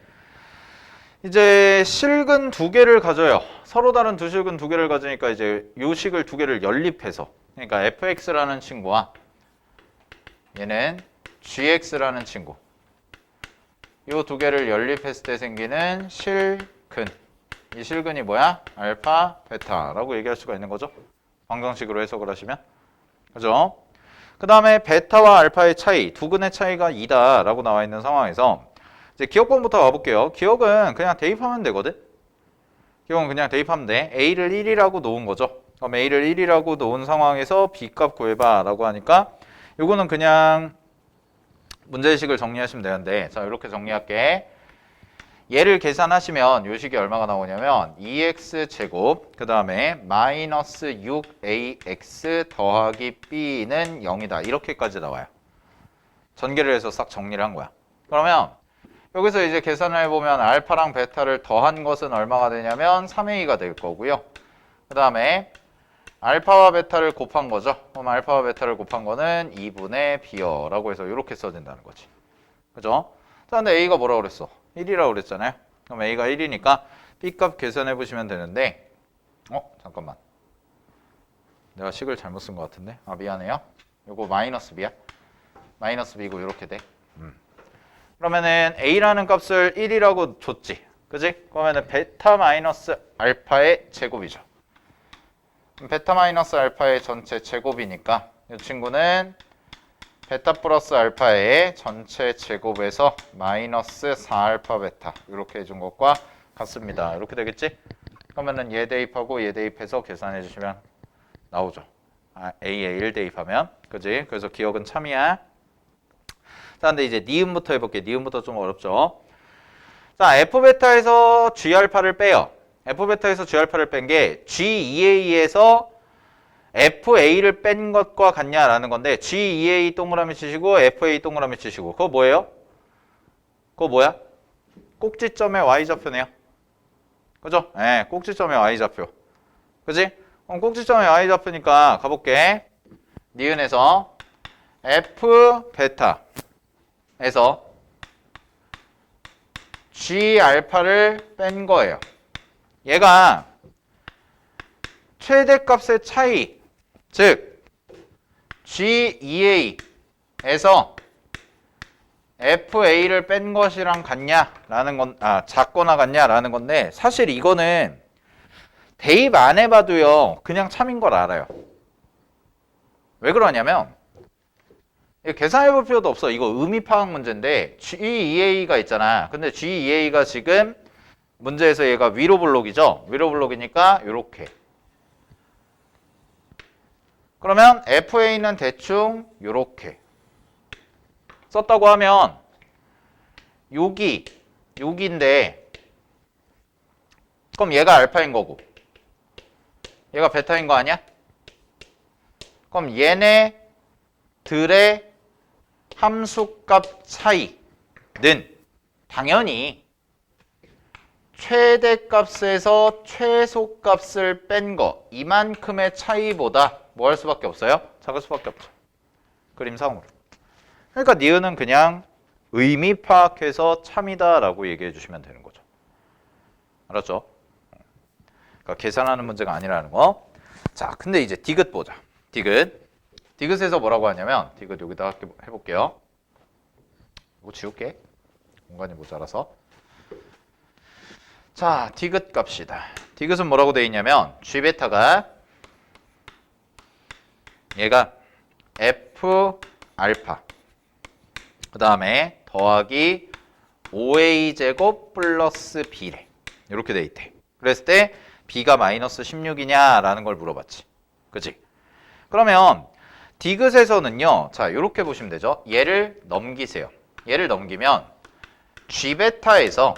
이제 실근 두 개를 가져요. 서로 다른 두 실근 두 개를 가지니까 이제 요 식을 두 개를 연립해서, 그러니까 fx라는 친구와 얘는 gx라는 친구, 요 두 개를 연립했을 때 생기는 실근, 이 실근이 뭐야? 알파, 베타라고 얘기할 수가 있는 거죠. 방정식으로 해석을 하시면. 그죠? 그 다음에 베타와 알파의 차이, 두 근의 차이가 2다 라고 나와 있는 상황에서 이제 기억번부터 가볼게요. 기억은 그냥 대입하면 되거든. 기억은 그냥 대입하면 돼. a를 1이라고 놓은 거죠. 그럼 a를 1이라고 놓은 상황에서 b값 구해봐 라고 하니까 요거는 그냥 문제식을 정리하시면 되는데, 자 이렇게 정리할게. 얘를 계산하시면 요 식이 얼마가 나오냐면 2x 제곱 그 다음에 마이너스 6ax 더하기 b는 0이다 이렇게까지 나와요. 전개를 해서 싹 정리를 한 거야. 그러면 여기서 이제 계산을 해보면 알파랑 베타를 더한 것은 얼마가 되냐면 3a가 될 거고요. 그 다음에 알파와 베타를 곱한 거죠. 그럼 알파와 베타를 곱한 거는 2분의 b여 라고 해서 이렇게 써진다는 거지. 그죠? 자, 근데 a가 뭐라고 그랬어? 1이라고 그랬잖아요. 그럼 a가 1이니까 b값 계산해 보시면 되는데, 잠깐만. 내가 식을 잘못 쓴 것 같은데. 아, 미안해요. 요거 마이너스 b야. 마이너스 b고 이렇게 돼. 그러면은 a라는 값을 1이라고 줬지. 그지? 그러면은 베타 마이너스 알파의 제곱이죠. 베타 마이너스 알파의 전체 제곱이니까 이 친구는 베타 플러스 알파의 전체 제곱에서 마이너스 4알파 베타 이렇게 해준 것과 같습니다. 이렇게 되겠지? 그러면은 얘 대입하고 얘 대입해서 계산해 주시면 나오죠. A에 1 대입하면. 그지? 그래서 기억은 참이야. 자, 근데 이제 니은부터 해볼게. 니은부터 좀 어렵죠? 자, F베타에서 G알파를 빼요. F베타에서 G알파를 뺀 게 G2A에서 FA를 뺀 것과 같냐라는 건데, G2A 동그라미 치시고 FA 동그라미 치시고, 그거 뭐예요? 그거 뭐야? 꼭지점의 Y좌표네요. 그죠? 네, 꼭지점의 Y좌표. 그지? 그럼 꼭지점의 Y좌표니까 가볼게. 니은에서 F베타에서 G알파를 뺀 거예요. 얘가 최대값의 차이, 즉 G2A에서 FA를 뺀 것이랑 같냐라는 건, 작거나 같냐라는 건데, 사실 이거는 대입 안 해봐도요 그냥 참인 걸 알아요. 왜 그러냐면 계산해 볼 필요도 없어. 이거 의미 파악 문제인데 G2A가 있잖아. 근데 G2A가 지금 문제에서 얘가 위로 블록이죠. 위로 블록이니까 이렇게. 그러면 FA는 대충 요렇게 썼다고 하면 여기인데, 그럼 얘가 알파인 거고 얘가 베타인 거 아니야? 그럼 얘네들의 함수값 차이는 당연히 최대값에서 최소값을 뺀 거 이만큼의 차이보다 뭐 할 수밖에 없어요? 작을 수밖에 없죠. 그림상으로. 그러니까 니은은 그냥 의미 파악해서 참이다 라고 얘기해 주시면 되는 거죠. 알았죠? 그러니까 계산하는 문제가 아니라는 거. 자, 근데 이제 디귿 보자. 디귿. 디귿에서 뭐라고 하냐면 디귿 여기다 해볼게요. 이거 지울게. 공간이 모자라서. 자, 디귿 값이다. 디귿은 뭐라고 되어 있냐면 G 베타가 얘가 F 알파 그 다음에 더하기 5A 제곱 플러스 B래. 이렇게 돼 있대. 그랬을 때 B가 마이너스 16이냐 라는 걸 물어봤지. 그치? 그러면 디귿에서는요. 자, 이렇게 보시면 되죠. 얘를 넘기세요. 얘를 넘기면 G 베타에서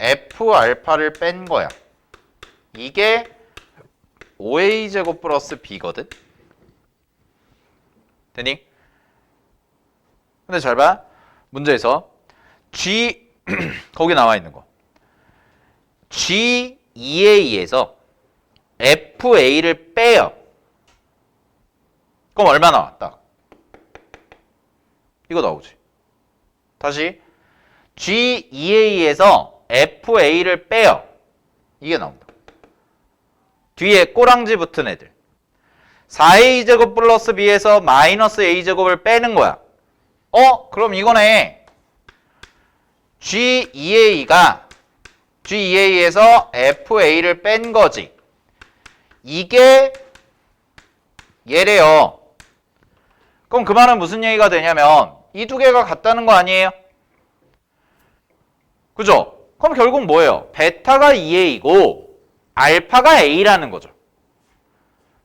F 알파를 뺀 거야. 이게 5A 제곱 플러스 B거든. 되니? 근데 잘 봐. 문제에서 G 거기 나와 있는 거. G2A에서 FA를 빼요. 그럼 얼마 나와? 딱. 이거 나오지. 다시 G2A에서 FA를 빼요. 이게 나온다. 뒤에 꼬랑지 붙은 애들. 4A제곱 플러스 B에서 마이너스 A제곱을 빼는 거야. 그럼 이거네. G2A에서 FA를 뺀 거지. 이게 얘래요. 그럼 그 말은 무슨 얘기가 되냐면 이 두 개가 같다는 거 아니에요? 그죠? 그럼 결국 뭐예요? 베타가 2A이고 알파가 A라는 거죠.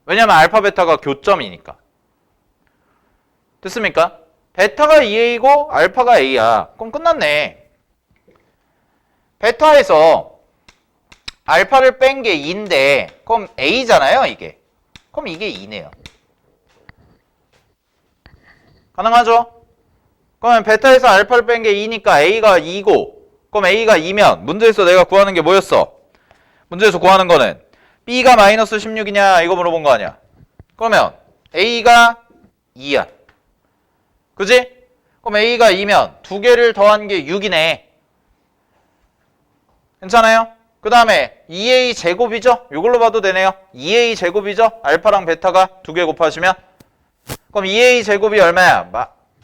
왜냐면 알파 베타가 교점이니까. 됐습니까? 베타가 2A이고 알파가 A야. 그럼 끝났네. 베타에서 알파를 뺀 게 2인데 그럼 A잖아요, 이게. 그럼 이게 2네요. 가능하죠? 그러면 베타에서 알파를 뺀 게 2니까 A가 2고 그럼 A가 2면 문제에서 내가 구하는 게 뭐였어? 문제에서 구하는 거는 B가 마이너스 16이냐 이거 물어본 거 아니야. 그러면 A가 2야. 그지? 그럼 A가 2면 두 개를 더한 게 6이네. 괜찮아요? 그 다음에 2A 제곱이죠? 이걸로 봐도 되네요. 2A 제곱이죠? 알파랑 베타가 두 개 곱하시면 그럼 2A 제곱이 얼마야?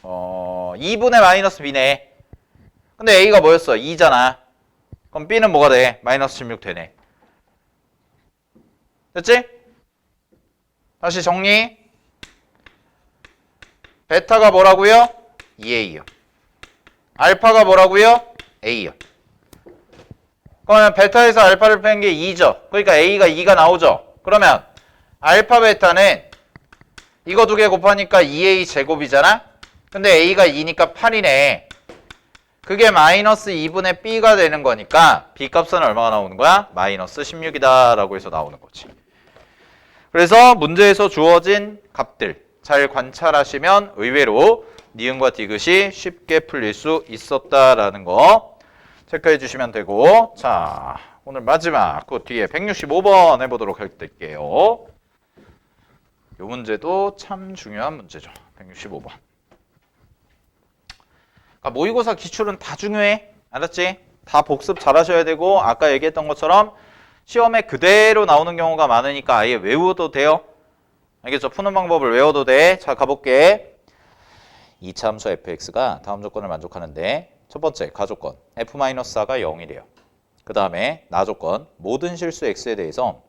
2분의 마이너스 B네. 근데 A가 뭐였어? 2잖아. 그럼 B는 뭐가 돼? 마이너스 16 되네. 됐지? 다시 정리. 베타가 뭐라고요? 2A요. 알파가 뭐라고요? A요. 그러면 베타에서 알파를 뺀 게 2죠. 그러니까 A가 2가 나오죠. 그러면 알파 베타는 이거 두 개 곱하니까 2A 제곱이잖아? 근데 A가 2니까 8이네. 그게 마이너스 2분의 B가 되는 거니까 B 값은 얼마가 나오는 거야? 마이너스 16이다 라고 해서 나오는 거지. 그래서 문제에서 주어진 값들 잘 관찰하시면 의외로 니은과 디귿이 쉽게 풀릴 수 있었다라는 거 체크해 주시면 되고, 자 오늘 마지막 그 뒤에 165번 해보도록 할게요. 이 문제도 참 중요한 문제죠. 165번. 그러니까 모의고사 기출은 다 중요해. 알았지? 다 복습 잘 하셔야 되고 아까 얘기했던 것처럼 시험에 그대로 나오는 경우가 많으니까 아예 외워도 돼요. 알겠죠? 푸는 방법을 외워도 돼. 자, 가볼게. 이차 함수 fx가 다음 조건을 만족하는데 첫 번째 가조건 f-4가 0이래요. 그 다음에 나조건 모든 실수 x에 대해서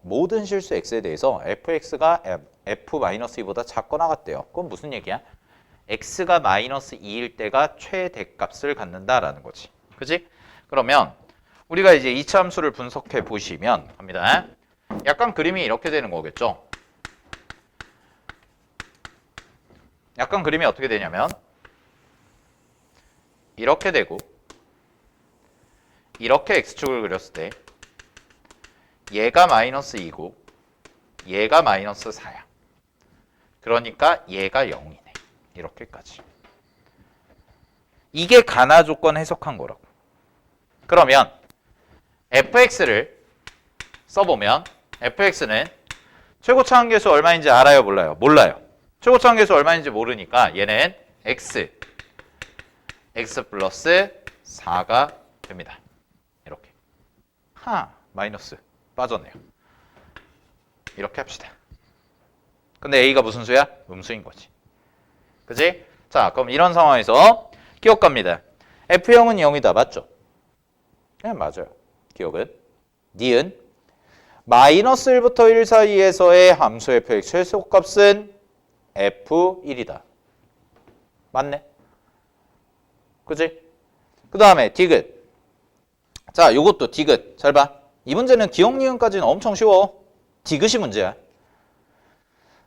fx가 f-2보다 작거나 같대요. 그건 무슨 얘기야? x가 마이너스 2일 때가 최대값을 갖는다라는 거지. 그지? 그러면 우리가 이제 이차 함수를 분석해 보시면 합니다. 약간 그림이 이렇게 되는 거겠죠. 약간 그림이 어떻게 되냐면 이렇게 되고 이렇게 x축을 그렸을 때 얘가 마이너스 2고 얘가 마이너스 4야. 그러니까 얘가 0이네. 이렇게까지. 이게 가나 조건 해석한 거라고. 그러면 fx를 써보면 fx는 최고차 한계수 얼마인지 알아요? 몰라요? 몰라요. 최고차 한계수 얼마인지 모르니까 얘는 x 플러스 4가 됩니다. 이렇게. 마이너스 빠졌네요. 이렇게 합시다. 근데 A가 무슨 수야? 음수인 거지. 그지? 자, 그럼 이런 상황에서 기억갑니다. F형은 0이다. 맞죠? 네, 맞아요. 기억은? 니은 마이너스 1부터 1 사이에서의 함수 f의 최소값은 f1이다. 맞네? 그지? 그 다음에 디귿. 자, 요것도 디귿. 잘 봐. 이 문제는 기억 니은까지는 엄청 쉬워. 디귿이 문제야.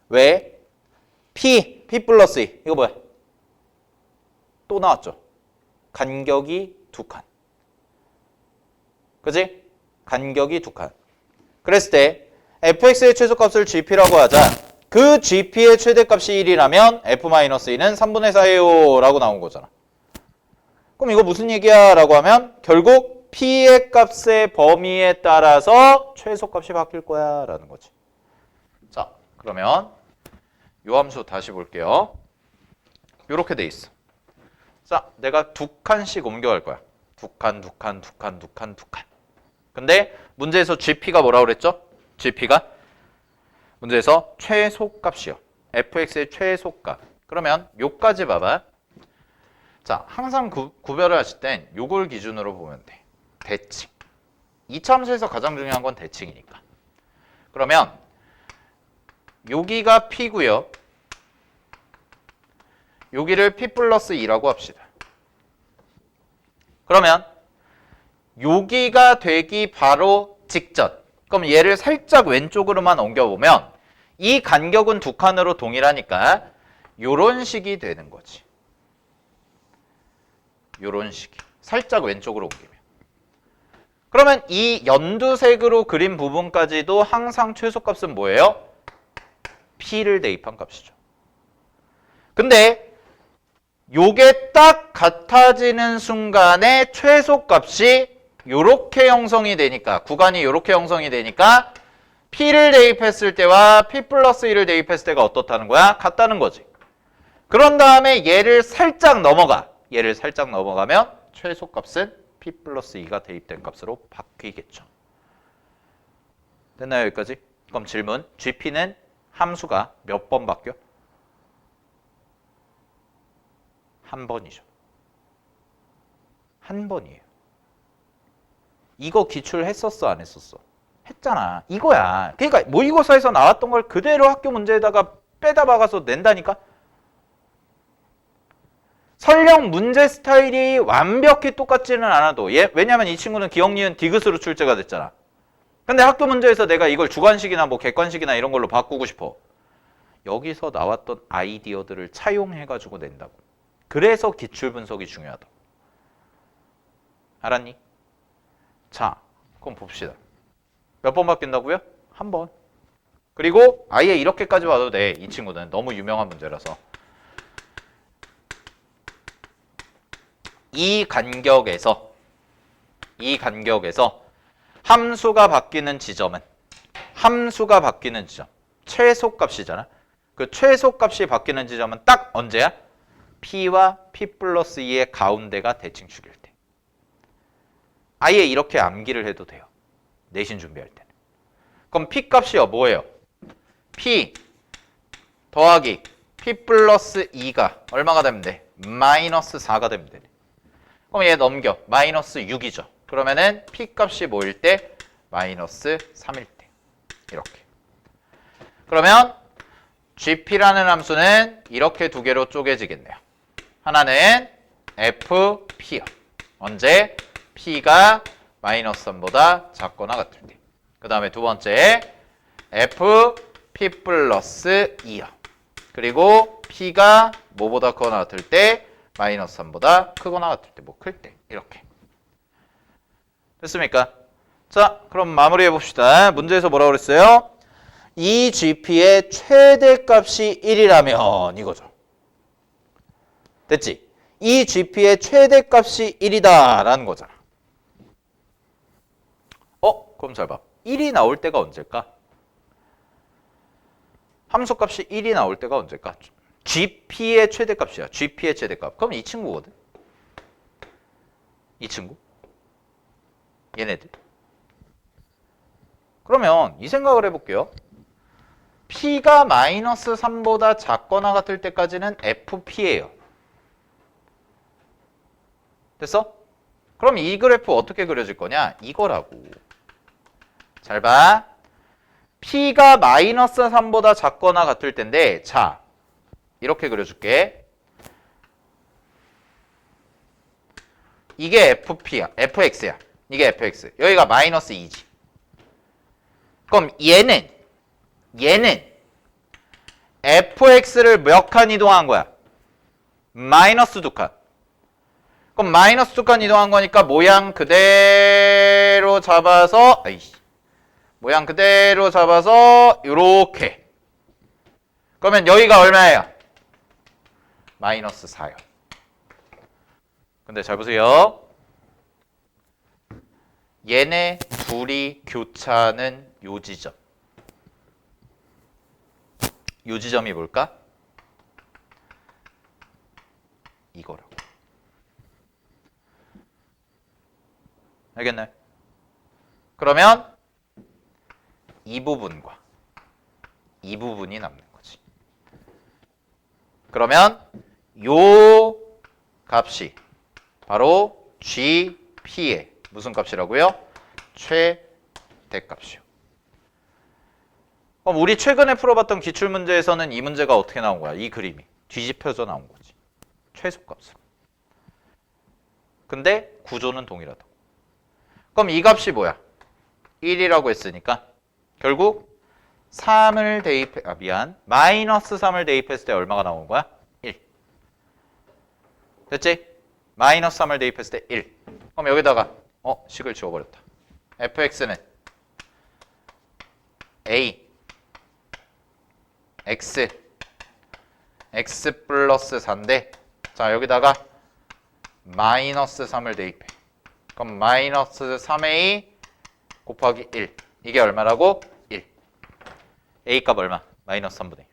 왜? P 플러스 2. 이거 뭐야? 또 나왔죠? 간격이 2칸. 그지? 간격이 2칸. 그랬을 때 fx의 최소값을 gp라고 하자. 그 gp의 최대값이 1이라면 f-2는 3분의 4예요 라고 나온 거잖아. 그럼 이거 무슨 얘기야? 라고 하면 결국 p의 값의 범위에 따라서 최소값이 바뀔 거야 라는 거지. 자, 그러면 요 함수 다시 볼게요. 요렇게 돼 있어. 자, 내가 2칸씩 옮겨갈 거야. 2칸. 근데 문제에서 gp가 뭐라고 그랬죠? gp가 문제에서 최소값이요. fx의 최소값. 그러면 요까지 봐봐. 자, 항상 구별을 하실 땐 요걸 기준으로 보면 돼. 대칭. 이차 함수에서 가장 중요한 건 대칭이니까. 그러면 여기가 p고요. 여기를 p 플러스 2라고 합시다. 그러면 여기가 되기 바로 직전. 그럼 얘를 살짝 왼쪽으로만 옮겨보면 이 간격은 2칸으로 동일하니까 요런 식이 되는 거지. 요런 식이. 살짝 왼쪽으로 옮기면. 그러면 이 연두색으로 그린 부분까지도 항상 최소값은 뭐예요? P를 대입한 값이죠. 근데 요게 딱 같아지는 순간에 최소값이 요렇게 형성이 되니까 구간이 요렇게 형성이 되니까 P를 대입했을 때와 P 플러스 1을 대입했을 때가 어떻다는 거야? 같다는 거지. 그런 다음에 얘를 살짝 넘어가. 얘를 살짝 넘어가면 최소값은 P 플러스 2가 대입된 값으로 바뀌겠죠. 됐나요? 여기까지? 그럼 질문. GP는 함수가 몇 번 바뀌어? 한 번이죠. 한 번이에요. 이거 기출했었어? 안 했었어? 했잖아. 이거야. 그러니까 모의고사에서 나왔던 걸 그대로 학교 문제에다가 빼다 박아서 낸다니까? 설령 문제 스타일이 완벽히 똑같지는 않아도 왜냐면 이 친구는 기억 니은 디귿으로 출제가 됐잖아. 근데 학교 문제에서 내가 이걸 주관식이나 뭐 객관식이나 이런 걸로 바꾸고 싶어. 여기서 나왔던 아이디어들을 차용해가지고 낸다고. 그래서 기출 분석이 중요하다. 알았니? 자, 그럼 봅시다. 몇 번 바뀐다고요? 한 번. 그리고 아예 이렇게까지 와도 돼. 이 친구는 너무 유명한 문제라서. 이 간격에서 함수가 바뀌는 지점. 최소값이잖아. 그 최소값이 바뀌는 지점은 딱 언제야? P와 P 플러스 2의 가운데가 대칭축일 때. 아예 이렇게 암기를 해도 돼요. 내신 준비할 때는. 그럼 P 값이요. 뭐예요? P 더하기 P 플러스 2가 얼마가 되면 돼? 마이너스 4가 되면 돼. 그럼 얘 넘겨. 마이너스 6이죠. 그러면은 P 값이 뭐일 때? 마이너스 3일 때. 이렇게. 그러면 GP라는 함수는 이렇게 두 개로 쪼개지겠네요. 하나는 FP요. 언제? P가 마이너스 3보다 작거나 같을 때. 그 다음에 두 번째 FP 플러스 2요. 그리고 P가 뭐보다 크거나 같을 때? 마이너스 3보다 크거나 같을 때, 뭐 클 때. 이렇게. 됐습니까? 자, 그럼 마무리해 봅시다. 문제에서 뭐라고 그랬어요? 이 GP의 최대값이 1이라면 이거죠. 됐지? 이 GP의 최대값이 1이다 라는 거잖아. 그럼 잘 봐. 1이 나올 때가 언제일까? 함수값이 1이 나올 때가 언제일까? GP의 최대값이야. GP의 최대값. 그럼 이 친구거든. 이 친구. 얘네들. 그러면 이 생각을 해볼게요. P가 마이너스 3보다 작거나 같을 때까지는 FP예요. 됐어? 그럼 이 그래프 어떻게 그려질 거냐? 이거라고. 잘 봐. P가 마이너스 3보다 작거나 같을 텐데, 자, 이렇게 그려줄게. 이게 FP야, FX야. 이게 FX. 여기가 마이너스 2지. 그럼 얘는 FX를 몇 칸 이동한 거야? 마이너스 2칸. 그럼 마이너스 2칸 이동한 거니까 모양 그대로 잡아서 요렇게. 그러면 여기가 얼마예요? 마이너스 4요. 근데 잘 보세요. 얘네 둘이 교차하는 요 지점. 요 지점이 뭘까? 이거라고. 알겠나요? 그러면 이 부분과 이 부분이 남는 거지. 그러면 요 값이 바로 GP의 무슨 값이라고요? 최대값이요. 그럼 우리 최근에 풀어봤던 기출문제에서는 이 문제가 어떻게 나온 거야? 이 그림이 뒤집혀져 나온 거지. 최소값으로. 근데 구조는 동일하다. 그럼 이 값이 뭐야? 1이라고 했으니까 결국 3을 대입해, 마이너스 3을 대입했을 때 얼마가 나오는 거야? 1. 됐지? 마이너스 3을 대입했을 때 1. 그럼 여기다가 식을 지워버렸다. fx는 a x 플러스 4인데, 자 여기다가 마이너스 3을 대입해. 그럼 마이너스 3a 곱하기 1. 이게 얼마라고? 1. a 값 얼마? 마이너스 3분의 1.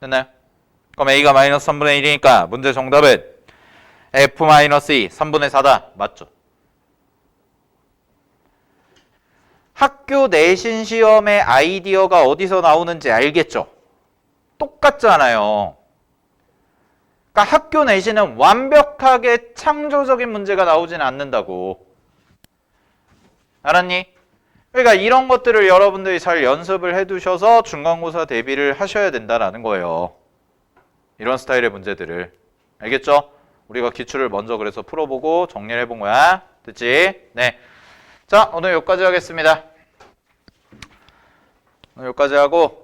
됐나요? 그럼 a가 마이너스 3분의 1이니까 문제 정답은 f-2 3분의 4다. 맞죠? 학교 내신 시험의 아이디어가 어디서 나오는지 알겠죠? 똑같잖아요. 그러니까 학교 내신은 완벽하게 창조적인 문제가 나오지는 않는다고. 알았니? 그러니까 이런 것들을 여러분들이 잘 연습을 해두셔서 중간고사 대비를 하셔야 된다는 거예요. 이런 스타일의 문제들을. 알겠죠? 우리가 기출을 먼저 그래서 풀어보고 정리를 해본 거야. 됐지? 네. 자, 오늘 여기까지 하겠습니다. 오늘 여기까지 하고